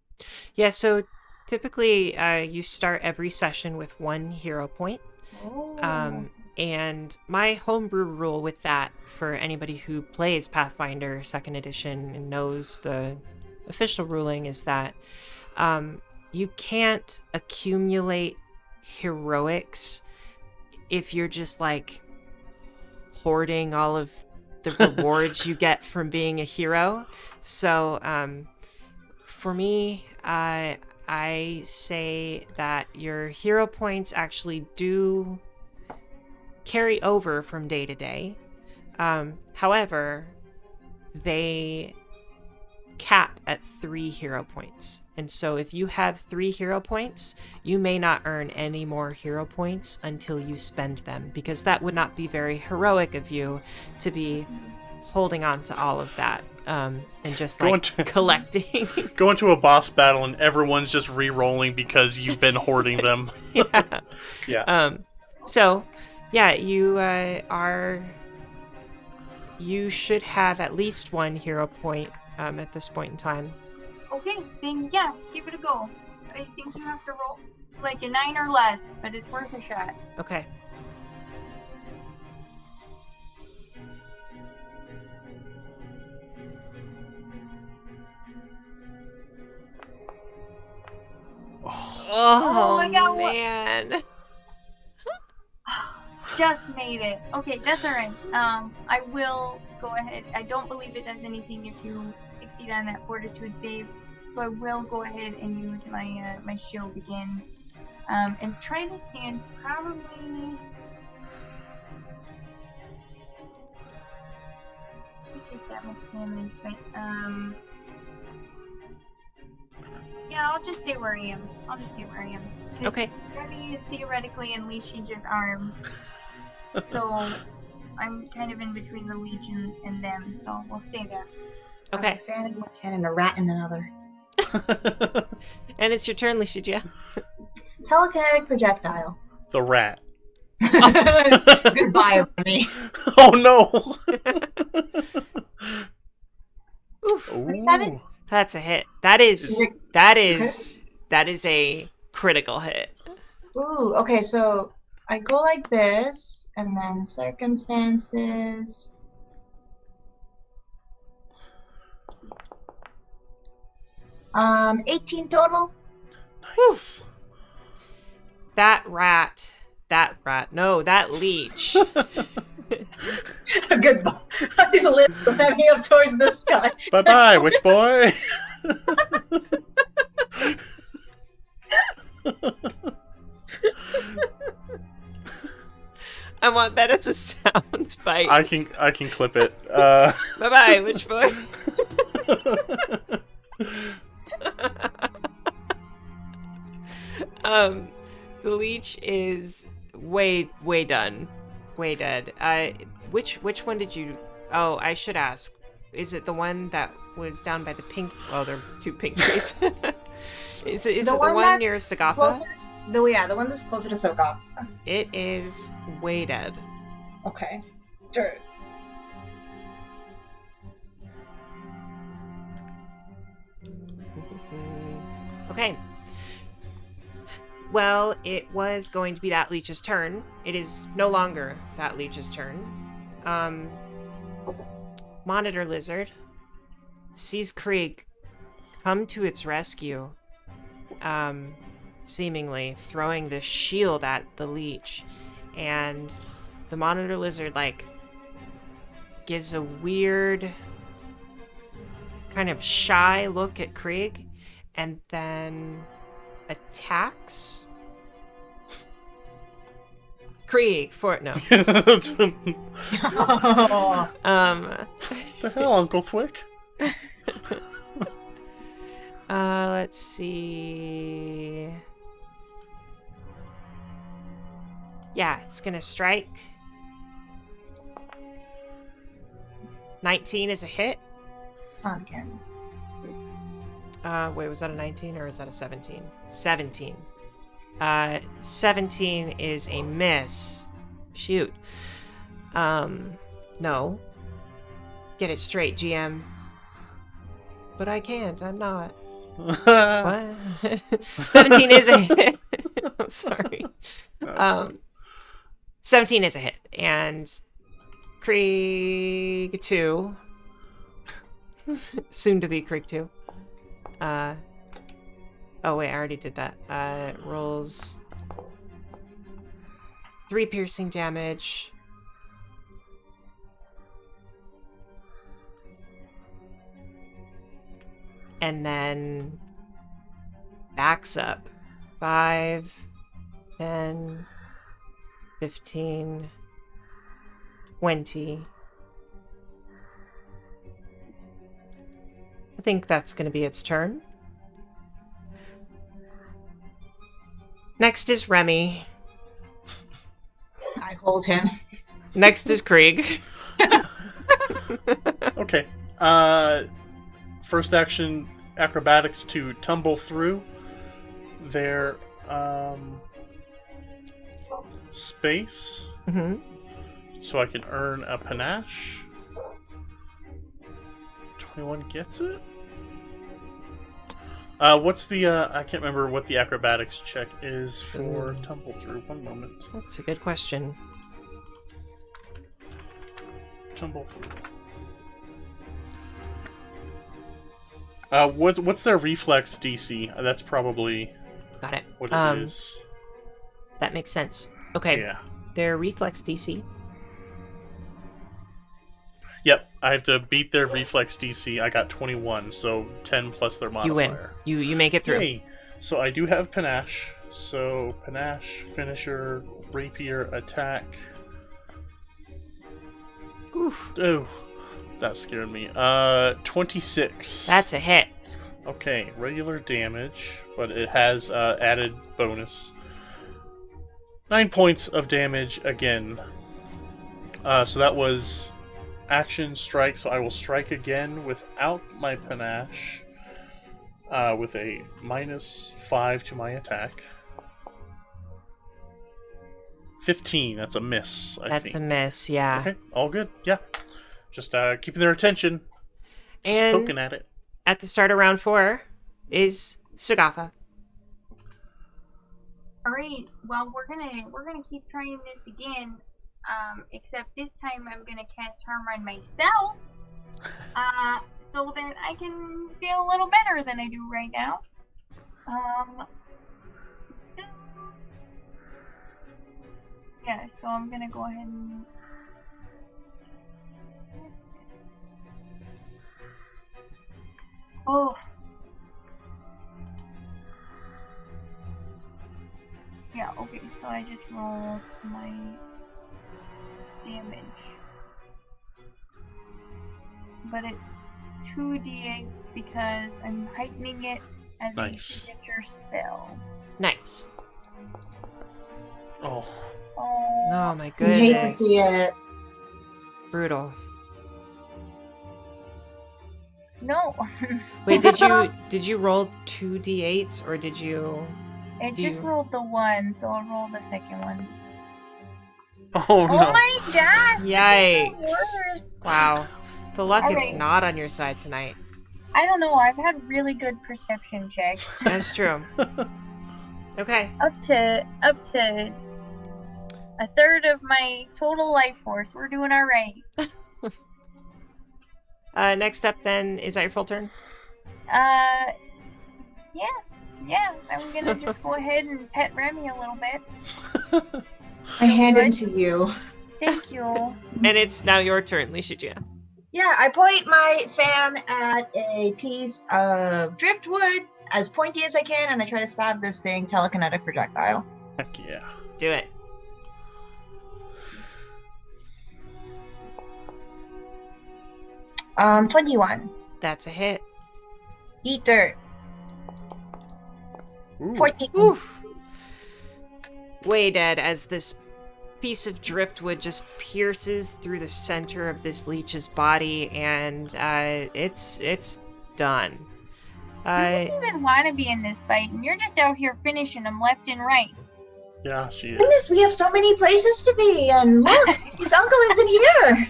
Yeah, so typically you start every session with 1 hero point. Oh. And my homebrew rule with that, for anybody who plays Pathfinder 2nd edition and knows the official ruling, is that you can't accumulate heroics if you're just, like, hoarding all of the rewards you get from being a hero. So for me, I say that your hero points actually do carry over from day to day. However, they cap at 3 hero points. And so if you have 3 hero points, you may not earn any more hero points until you spend them, because that would not be very heroic of you to be holding on to all of that and just collecting. Go into a boss battle and everyone's just re-rolling because you've been hoarding them. Yeah. Yeah. So, yeah, you should have at least 1 hero point at this point in time. Okay, then yeah, give it a go. I think you have to roll like a 9 or less, but it's worth a shot. Okay. Oh my God, man. Just made it. Okay, that's alright. I will go ahead. I don't believe it does anything if you succeed on that fortitude save. So I will go ahead and use my my shield again. And try to stand probably. Take that much damage, but yeah, I'll just stay where I am. Okay. Remy is theoretically in Leech's arms. So I'm kind of in between the Leech and them, so we'll stay there. Okay. A fan in one hand and a rat in another. And it's your turn, Leeshija. Telekinetic projectile. The rat. Goodbye, Remy. Oh no! Oof. 27? That's a hit. That is a critical hit. Ooh, okay, so I go like this, and then circumstances. Um, 18 total. Nice. That leech. Goodbye. I need to lift from heading up towards the sky. Bye-bye, witch boy. I want that as a sound bite. I can clip it. Bye-bye, witch boy. The leech is way done. Way dead. Which one did you... Oh, I should ask. Is it the one that was down by the pink... Well, there are 2 pink trees. Is it the one near Sagatha? The one that's closer to Sagatha. It is way dead. Okay. Sure. Okay. Well, it was going to be that leech's turn. It is no longer that leech's turn. Monitor lizard sees Krieg come to its rescue, seemingly throwing this shield at the leech, and the monitor lizard gives a weird kind of shy look at Krieg and then attacks Krieg for no. The hell, Uncle Thwick? Let's see. Yeah, it's gonna strike. 19 is a hit. Okay. Wait, was that a 19 or is that a 17? 17. 17 is a miss. Shoot. No. Get it straight, GM. But I can't. I'm not. What? 17 is a hit. I'm sorry. 17 is a hit. And Krieg 2. Soon to be Krieg 2. Oh wait, I already did that. Rolls 3 piercing damage. And then backs up. 5, 10, 15, 20. I think that's going to be its turn. Next is Remy. I hold him. Next is Krieg. Okay. First action, acrobatics to tumble through their space. Mm-hmm. So I can earn a panache. 21 gets it? What's the, I can't remember what the acrobatics check is for tumble through. One moment. That's a good question. Tumble through. What's their reflex DC? That's probably Got it. what it is. That makes sense. Okay. Yeah. Their reflex DC. Yep, I have to beat their reflex DC. I got 21, so 10 plus their modifier. You win. You make it through. Yay. So I do have panache. So panache, finisher, rapier, attack. Oof. Oh, that scared me. 26. That's a hit. Okay, regular damage, but it has added bonus. 9 points of damage again. So that was action strike, so I will strike again without my panache. With a -5 to my attack. 15, that's a miss, I think. That's a miss, yeah. Okay, all good, yeah. Just keeping their attention. Just And poking at it. at the start of round 4 is Sagafa. Alright, well we're gonna keep trying this again. Except this time I'm gonna cast Harm on myself. So that I can feel a little better than I do right now. Yeah, so I'm gonna go ahead and oh. Yeah, okay, so I just rolled my damage. But it's 2d8s because I'm heightening it as a signature spell. Nice. Oh. Oh my I goodness. hate to see it. Brutal. No. Wait, did you roll 2d8s or did you? It Do just you- rolled the one, so I'll roll the second one. Oh no. Oh my gosh! Yikes. This is the worst. Wow. The luck is Alright. not on your side tonight. I don't know. I've had really good perception checks. That's true. Okay. Up to a third of my total life force. We're doing all right. Next up, then, is that your full turn? Yeah. I'm gonna just go ahead and pet Remy a little bit. I hand good. him to you. Thank you. And it's now your turn, Leeshijia. Yeah, I point my fan at a piece of driftwood as pointy as I can, and I try to stab this thing telekinetic projectile. Heck yeah. Do it. Um, 21. That's a hit. Eat dirt. Ooh. 14. Oof. Way dead as this piece of driftwood just pierces through the center of this leech's body, and it's done. You don't even want to be in this fight, and you're just out here finishing them left and right. Yeah, she is. Goodness, we have so many places to be, and look, his uncle isn't here.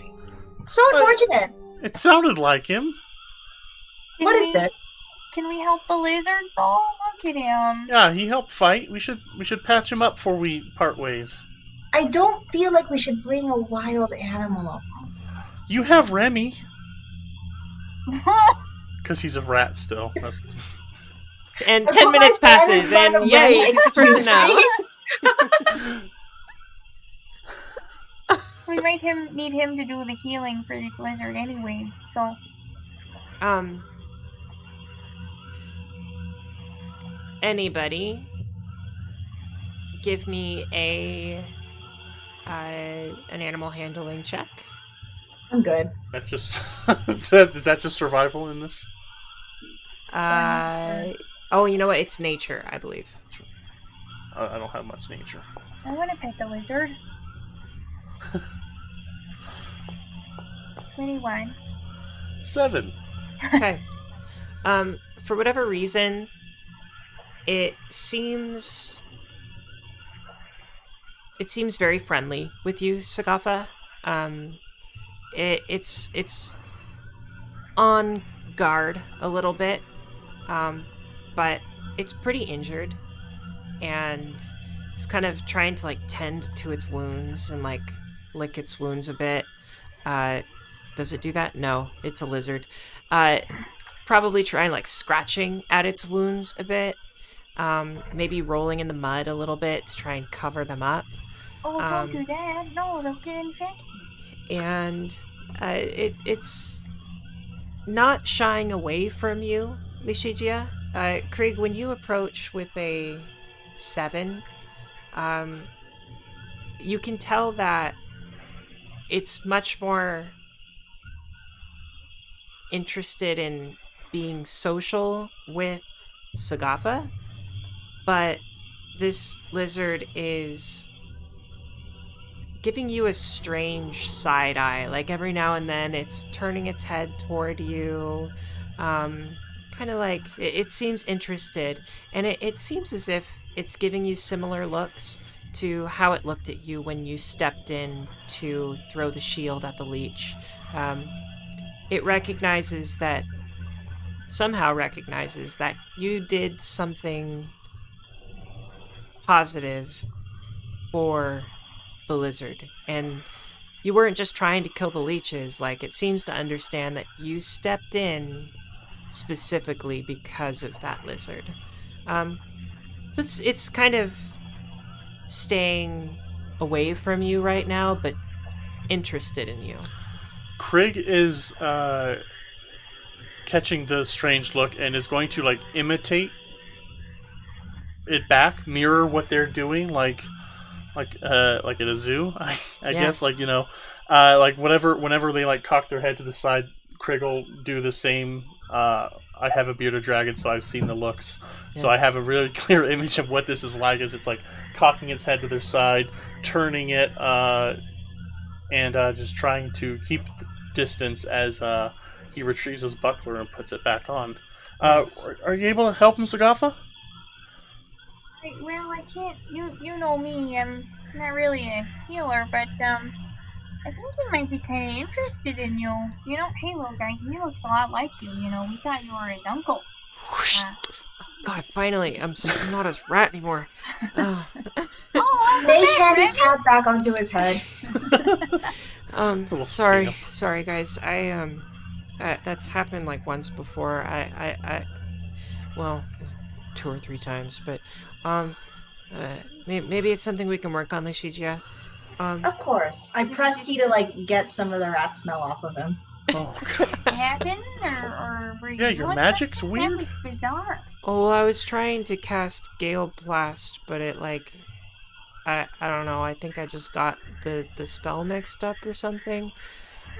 So unfortunate. It sounded like him. What is this? Can we help the lizard though? Look at him. Yeah, he helped fight. We should patch him up before we part ways. I don't feel like we should bring a wild animal up. You have Remy. Because he's a rat still. And I 10 put minutes my pen in passes, front and of yay, Remy, it's this person excuse now. me. We might need him to do the healing for this lizard anyway, so. Anybody give me an animal handling check? I'm good. That's just is that just survival in this? Oh, you know what? It's nature, I believe. I don't have much nature. I want to pet the lizard. 21. 7. Okay. For whatever reason, it seems very friendly with you, Sagafa. It's on guard a little bit, but it's pretty injured, and it's kind of trying to like tend to its wounds and like lick its wounds a bit. Does it do that? No, it's a lizard. Probably trying like scratching at its wounds a bit. Maybe rolling in the mud a little bit to try and cover them up. Oh, don't do that. No, they'll get infected. And it's not shying away from you, Leeshijia. Krieg, when you approach with a 7, you can tell that it's much more interested in being social with Sagafa, but this lizard is giving you a strange side eye. Like every now and then it's turning its head toward you, kind of like it seems interested, and it seems as if it's giving you similar looks to how it looked at you when you stepped in to throw the shield at the leech. It somehow recognizes that you did something positive for the lizard, and you weren't just trying to kill the leeches. Like, it seems to understand that you stepped in specifically because of that lizard. So it's kind of staying away from you right now, but interested in you. Krieg is catching the strange look and is going to like imitate it back, mirror what they're doing, like at a zoo. I guess, like, you know, like whenever they like cock their head to the side, Krieg will do the same. I have a bearded dragon, so I've seen the looks. Yeah. So I have a really clear image of what this is like, as it's like cocking its head to their side, turning it, and just trying to keep distance as he retrieves his buckler and puts it back on. Nice. Are you able to help him, Sagafa? Well, I can't. You know me. I'm not really a healer, but I think he might be kind of interested in you. You know, hey, little guy, he looks a lot like you. You know, we thought you were his uncle. Whoosh. God, finally, I'm not a rat anymore. Oh, welcome Leech back, had his Remy. hat back onto his head. Little Sorry, scam. sorry, guys. That's happened like once before. Well, 2 or 3 times, but, maybe it's something we can work on, Lechigia. Of course. I pressed you to, like, get some of the rat smell off of him. Oh Did it god. happen, or were you Yeah, your doing magic's something? weird. That was bizarre. Oh, well, I was trying to cast Gale Blast, but it, like, I don't know, I think I just got the spell mixed up or something.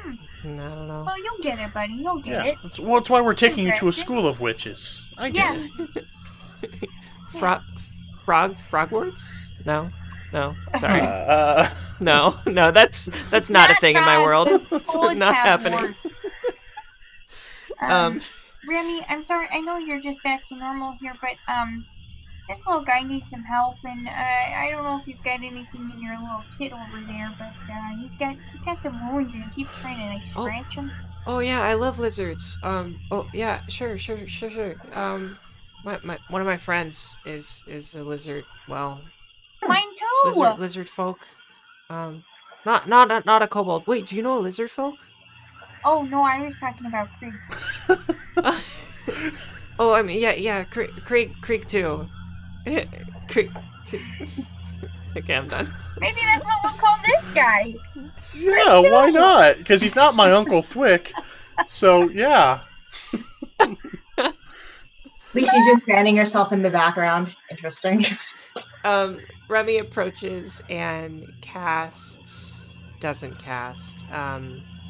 I don't know. Well, you'll get it, buddy. You'll get Yeah, it. that's why we're taking you to a Interesting. school of witches. I get Yeah. it. Frogwarts? No, sorry. Uh, No, that's not a thing in my world. It's Bullets not have happening. warts. Um, Remy, I'm sorry. I know you're just back to normal here, but this little guy needs some help, and I don't know if you've got anything in your little kit over there, but he's got some wounds, and he keeps trying to like scratch them. Oh yeah, I love lizards. Oh yeah, sure. One of my friends is a lizard. Well, Mine too. lizard folk. Not a kobold. Wait, do you know a lizard folk? Oh no, I was talking about Krieg. Oh, I mean, yeah, Krieg too. Krieg too. Okay, I'm done. Maybe that's what we'll call this guy. yeah, why not? Because he's not my Uncle Thwick. So, yeah. Leech, you just fanning yourself in the background. Interesting. Remy approaches and doesn't cast.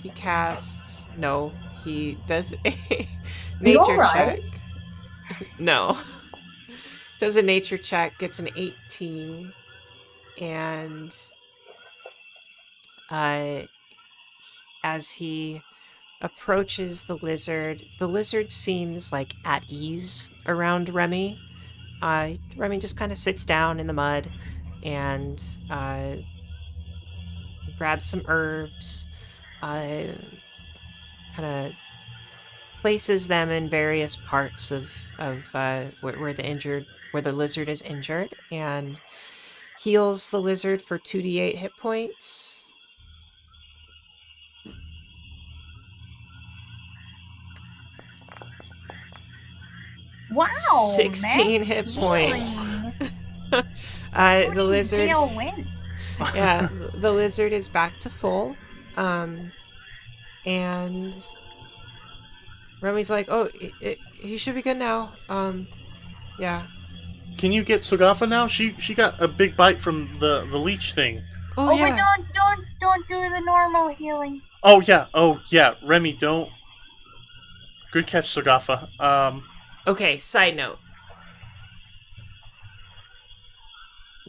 He casts, no, he does a nature check. No. Does a nature check, gets an 18, and as he approaches the lizard seems like at ease around Remy. Remy just kind of sits down in the mud and grabs some herbs, kind of places them in various parts of where the lizard is injured, and heals the lizard for 2d8 hit points. Wow. 16 hit points. The lizard. Wins. Yeah, the lizard is back to full. And Remy's like, oh, he should be good now. Yeah. Can you get Sugafa now? She got a big bite from the leech thing. Oh, Oh, yeah. but don't do the normal healing. Oh yeah. Remy, don't. Good catch, Sugafa. Okay, side note.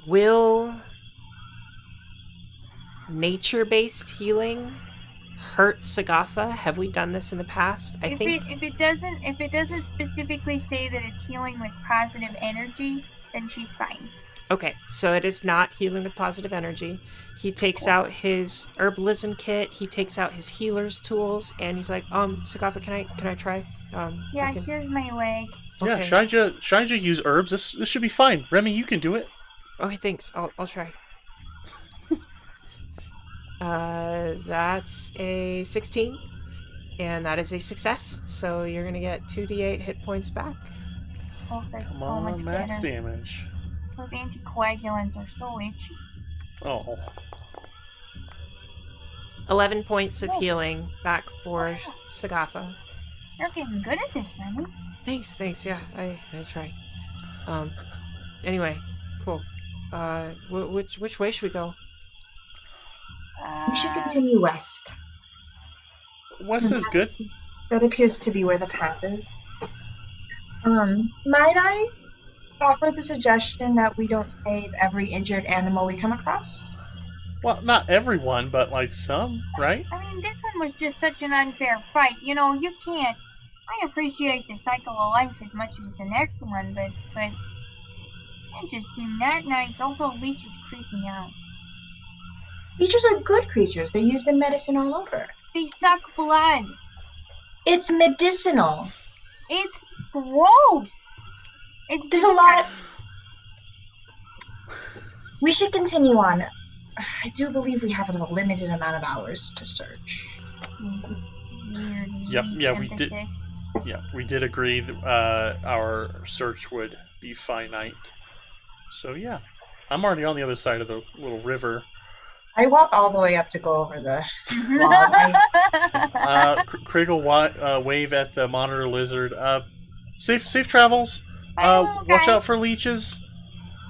Will nature-based healing hurt Sagafa? Have we done this in the past? If it doesn't specifically say that it's healing with positive energy, then she's fine. Okay, so it is not healing with positive energy. He takes out his herbalism kit, he takes out his healer's tools, and he's like, Sagafa, can I try? Yeah, here's my leg. Yeah, Okay. Shaija use herbs. This should be fine. Remy, you can do it. Okay, thanks. I'll try. That's a 16, and that is a success. So you're gonna get 2d8 hit points back. Oh, that's Come so much on, max better. damage. Those anticoagulants are so itchy. Oh. 11 points of Oh. healing back for Sagafa. You're getting good at this, Remy. Thanks. Yeah, I try. Anyway, cool. Which way should we go? We should continue west. West is good. That appears to be where the path is. Might I offer the suggestion that we don't save every injured animal we come across? Well, not everyone, but like some, right? I mean, this one was just such an unfair fight. You know, you can't. I appreciate the cycle of life as much as the next one, but that just seemed not nice. Also, Leech is creeping out. Leeches are good creatures. They're used in medicine all over. They suck blood. It's medicinal. It's gross. There's a lot. We should continue on. I do believe we have a limited amount of hours to search. Weird. Yep, yeah, we did. emphasis. Yeah, we did agree that our search would be finite. So yeah, I'm already on the other side of the little river. I walk all the way up to go over the log. Craig will wave at the monitor lizard. Safe travels. Oh, Watch okay. out for leeches.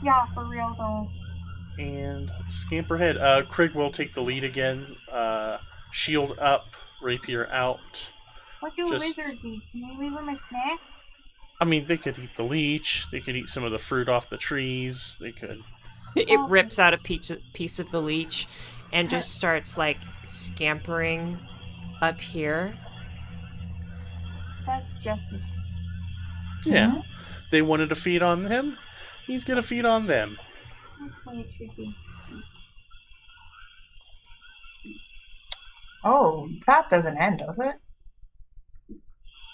Yeah, for real though. And scamper ahead. Craig will take the lead again. Shield up, rapier out. What do lizards eat? Can you leave them a snack? I mean, they could eat the leech. They could eat some of the fruit off the trees. They could. It rips out a piece of the leech and just starts, like, scampering up here. That's justice. Yeah. Mhm. They wanted to feed on him. He's gonna feed on them. That's the way it should be. Oh, that doesn't end, does it?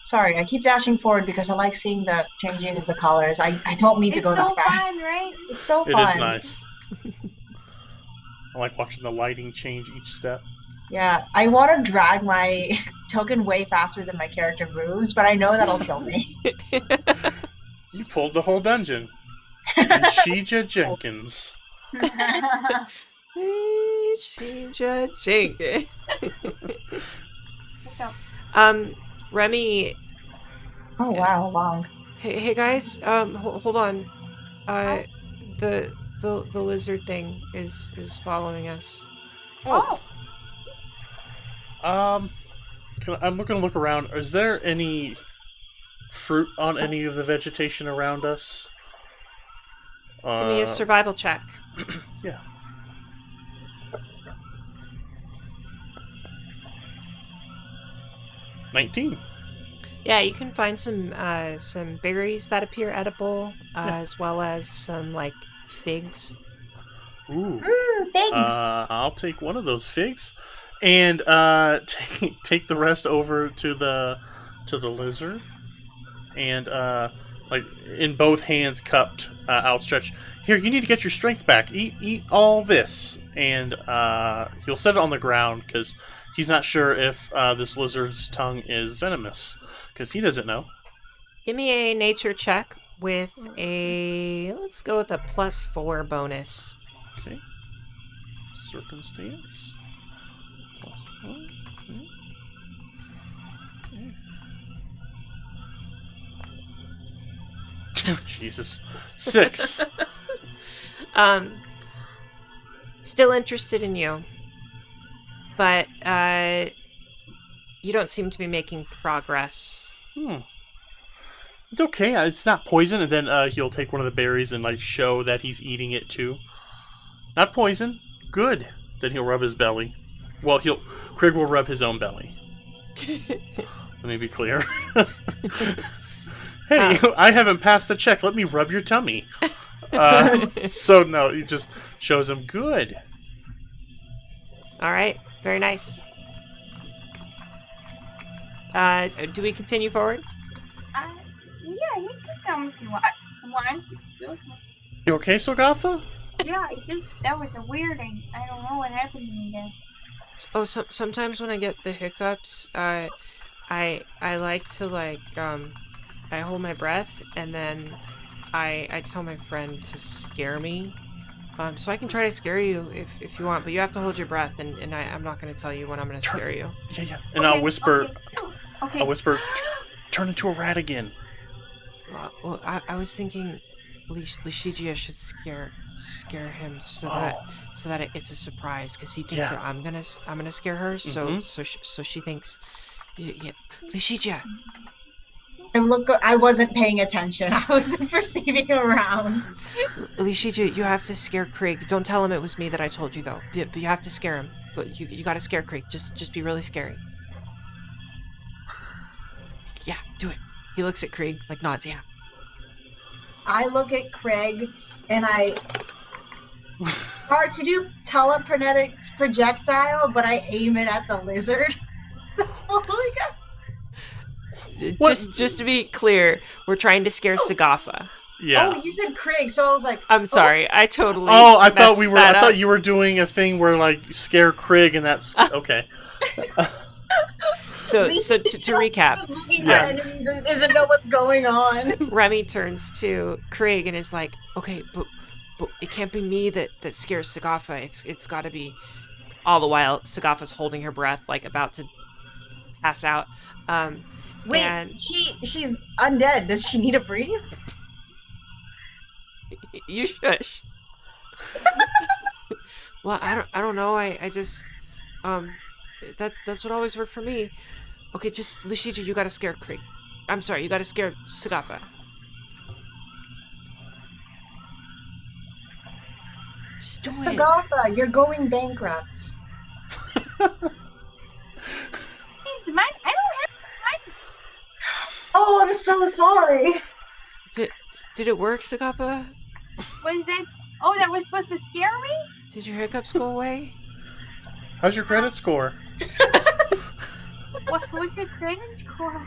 Sorry, I keep dashing forward because I like seeing the changing of the colors. I don't mean to go that fast. Fun, right? It's so It fun. is nice. I like watching the lighting change each step. Yeah, I want to drag my token way faster than my character moves, but I know that'll kill me. You pulled the whole dungeon. Shija Jenkins. Sheija Jenkins. What's up? Remy. Oh wow, long. Hey guys. Hold on. The lizard thing is following us. Oh, I'm looking to look around. Is there any fruit on any of the vegetation around us? Give me a survival check. Yeah. $19. Yeah, you can find some berries that appear edible, Yeah. as well as some like figs. Ooh. Thanks. I'll take one of those figs, and take the rest over to the lizard, and like in both hands cupped, outstretched. Here, you need to get your strength back. Eat all this, and he'll set it on the ground because he's not sure if this lizard's tongue is venomous, because he doesn't know. Give me a nature check with let's go with a +4 bonus. Okay. Circumstance. +1. Okay. Jesus. 6. Still interested in you, but you don't seem to be making progress. It's okay. It's not poison. And then he'll take one of the berries and like show that he's eating it too. Not poison. Good. Then he'll rub his belly. Well, Craig will rub his own belly. Let me be clear. Hey, I haven't passed the check. Let me rub your tummy. So no, he just shows him good. All right, very nice. Do we continue forward? Yeah, you can come if you want. Excuse me. You okay, Sogatha? Yeah, that was a weird. I don't know what happened to me there. Oh, sometimes when I get the hiccups, I like to I hold my breath and then I tell my friend to scare me. So I can try to scare you if you want, but you have to hold your breath, and I'm not going to tell you when I'm going to scare you. Yeah. And I'll whisper. Okay. I'll whisper. Turn into a rat again. Well, I was thinking, Leechigia should scare him so that it's a surprise, because he thinks that I'm gonna scare her. So she thinks, yeah, Leechigia. And look, I wasn't paying attention. I wasn't perceiving around. Leechigia, you have to scare Craig. Don't tell him it was me that I told you, though. But you have to scare him. But you gotta scare Craig. Just be really scary. Yeah, do it. He looks at Craig, like nods, yeah. I look at Craig and I Or to do telekinetic projectile, but I aim it at the lizard. That's all I guess. What? Just to be clear, we're trying to scare Sagafa. Yeah. Oh, you said Craig, so I was like, I'm sorry, I totally. Oh, I thought messed that I thought up. you were doing a thing where like scare Craig, and that's okay. So to recap, Just looking Yeah. for enemies and doesn't know what's going on. Remy turns to Craig and is like, "Okay, but it can't be me that scares Sagafa. It's got to be." All the while, Sagafa's holding her breath, like about to pass out. Wait, and she's undead. Does she need to breathe? you shush. Well, I don't know. I just that's what always worked for me. Okay, just Lishija, you gotta scare Craig. I'm sorry, you gotta scare Sagafa. Just do it. Sagatha, you're going bankrupt. It's mine. I don't have mine. Oh, I'm so sorry. Did it work, Sagafa? Was that? Oh, that was supposed to scare me? Did your hiccups go away? How's your credit score? What's the credit score?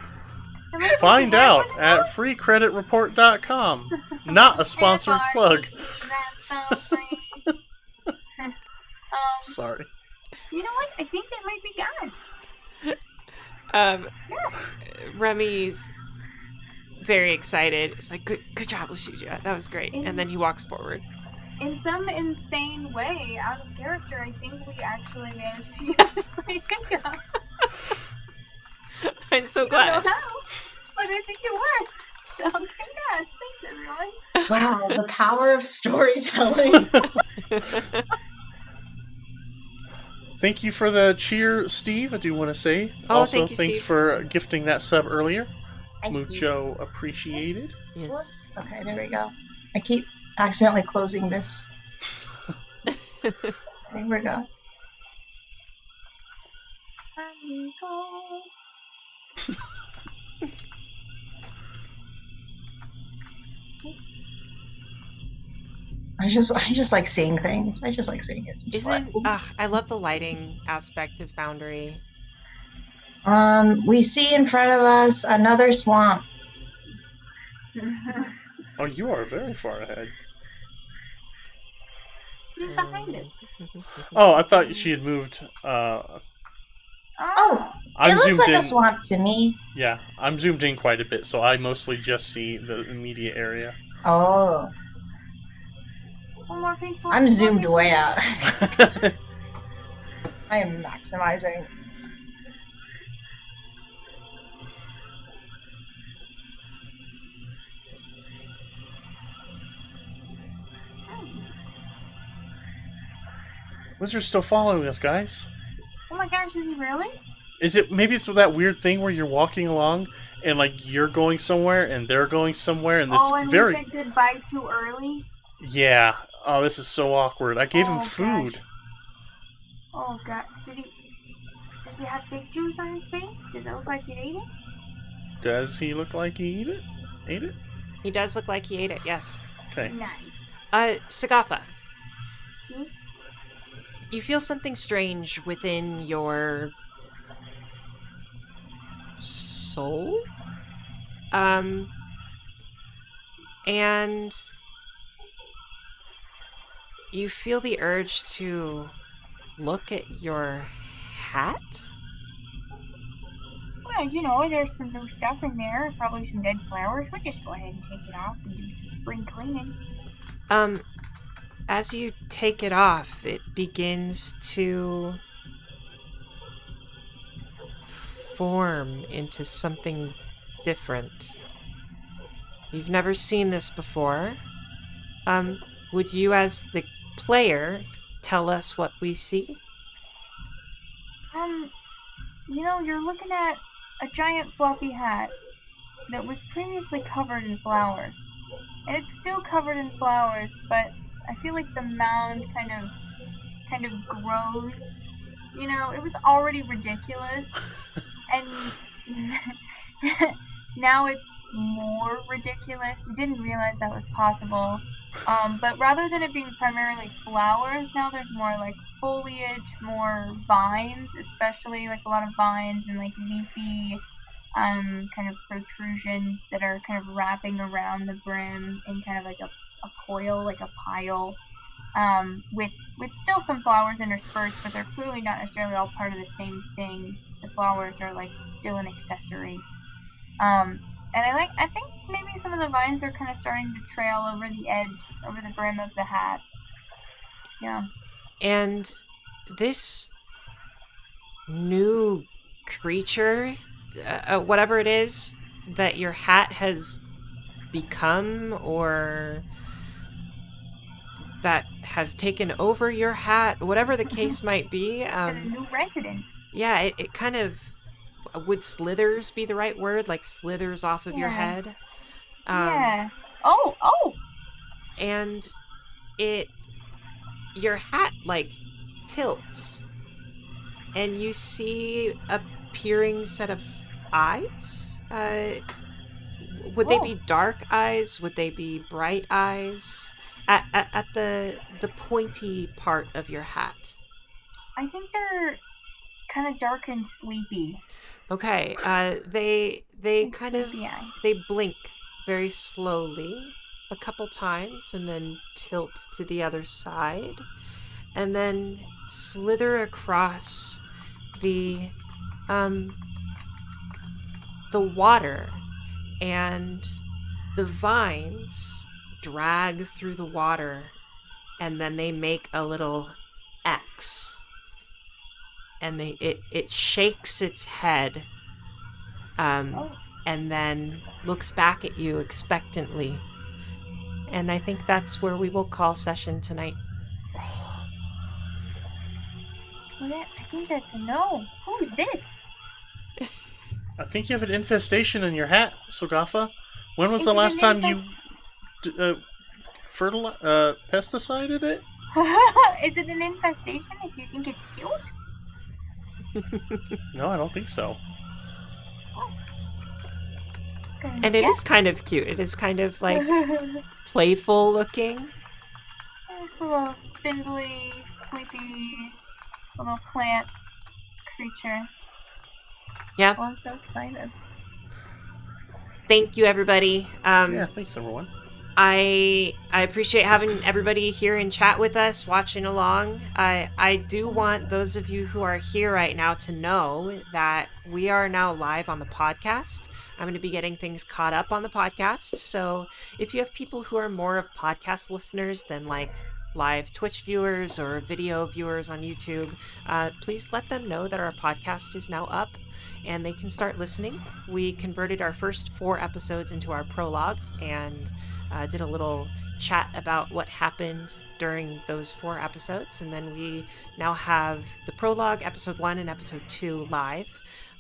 Find out at freecreditreport.com. Not a sponsored plug. That's so free. Sorry. You know what? I think that might be done. Remy's very excited. It's like, good job, Lishija. That was great. And then he walks forward. In some insane way, out of character, I think we actually managed to use my hiccup. I'm so I glad. don't know how, but I think it worked. So congrats. Thanks, everyone. Wow, the power of storytelling. Thank you for the cheer, Steve. I do want to say. Oh, also, thank you, thanks Steve. for gifting that sub earlier. Hi, Steve. Mucho appreciated. Yes. Whoops. Okay, there we go. I keep accidentally closing this. There we go. I just like seeing things. I just like seeing it. It's fun. I love the lighting aspect of Foundry. We see in front of us another swamp. Oh, you are very far ahead. Who's behind us? Oh, I thought she had moved. Oh, I'm it looks zoomed like in. a swamp to me. Yeah, I'm zoomed in quite a bit, so I mostly just see the immediate area. Oh, One more thing for I'm zoomed way out. I am maximizing. Lizard's still following us, guys. Oh my gosh, is he really? Is it maybe it's that weird thing where you're walking along and like you're going somewhere and they're going somewhere and it's And very we said goodbye too early? yeah. Oh, this is so awkward. I gave him Oh, food. gosh. Oh god, does he have fig juice on his face? Does it look like he ate it? Does he look like he ate it? Ate it? He does look like he ate it, yes. Okay. Nice. Sagafa, Yes? you feel something strange within your soul? And you feel the urge to look at your hat? Well, you know, there's some new stuff in there, probably some dead flowers. We'll just go ahead and take it off and do some spring cleaning. As you take it off, it begins to form into something different. You've never seen this before. Would you, as the player, tell us what we see? You know, you're looking at a giant fluffy hat that was previously covered in flowers. And it's still covered in flowers, but I feel like the mound kind of grows. You know, it was already ridiculous. And now it's more ridiculous. You didn't realize that was possible. But rather than it being primarily flowers, now there's more like foliage, more vines, especially like a lot of vines and like leafy kind of protrusions that are kind of wrapping around the brim in kind of like a coil, like a pile, with still some flowers interspersed, but they're clearly not necessarily all part of the same thing. The flowers are like still an accessory. And I think maybe some of the vines are kind of starting to trail over the edge, over the brim of the hat. Yeah. And this new creature, whatever it is that your hat has become or that has taken over your hat, whatever the case might be, Got a new resident. yeah, it kind of, would slithers be the right word? Like slithers off of your Yeah. head? Yeah. Oh. And your hat, like, tilts. And you see a peering set of eyes? Would they Whoa. be dark eyes? Would they be bright eyes? At the pointy part of your hat. I think they're kind of dark and sleepy. Okay, they Like kind of, sleepy eyes. they blink very slowly a couple times and then tilt to the other side and then slither across the water, and the vines drag through the water, and then they make a little X, and it shakes its head, and then looks back at you expectantly. And I think that's where we will call session tonight. Well, I think that's a no. Who's this? I think you have an infestation in your hat, Sogafa. When was Is the it last an time you pesticided it? Is it an infestation if you think it's cute? No, I don't think so. And it is kind of cute. It is kind of like playful looking. There's a little spindly, sleepy little plant creature. Yeah. Oh, I'm so excited. Thank you, everybody. Yeah, thanks everyone. I appreciate having everybody here in chat with us, watching along. I do want those of you who are here right now to know that we are now live on the podcast. I'm going to be getting things caught up on the podcast. So if you have people who are more of podcast listeners than like live Twitch viewers or video viewers on YouTube, please let them know that our podcast is now up and they can start listening. We converted our first 4 episodes into our prologue and did a little chat about what happened during those 4 episodes. And then we now have the prologue, episode 1 and episode 2 live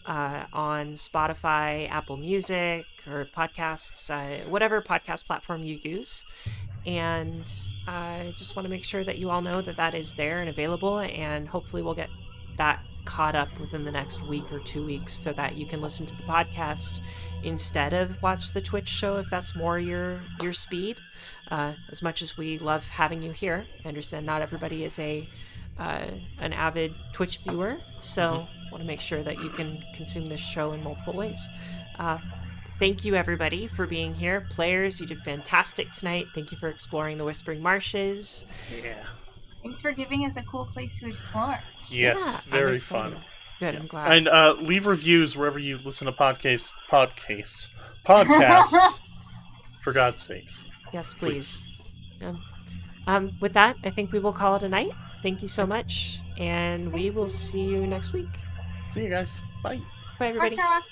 on Spotify, Apple Music, or podcasts, whatever podcast platform you use. And I just want to make sure that you all know that that is there and available, and hopefully we'll get that caught up within the next week or 2 weeks so that you can listen to the podcast instead of watch the Twitch show if that's more your speed. As much as we love having you here, I understand not everybody is an avid Twitch viewer, so want to make sure that you can consume this show in multiple ways. Thank you, everybody, for being here. Players, you did fantastic tonight. Thank you for exploring the Whispering Marshes. Yeah. Thanks for giving us a cool place to explore. Yes, I'm very excited. fun. Good, I'm glad. And leave reviews wherever you listen to podcasts. For God's sakes. Yes, please. With that, I think we will call it a night. Thank you so much, and we will see you next week. See you guys. Bye. Bye, everybody. Talk.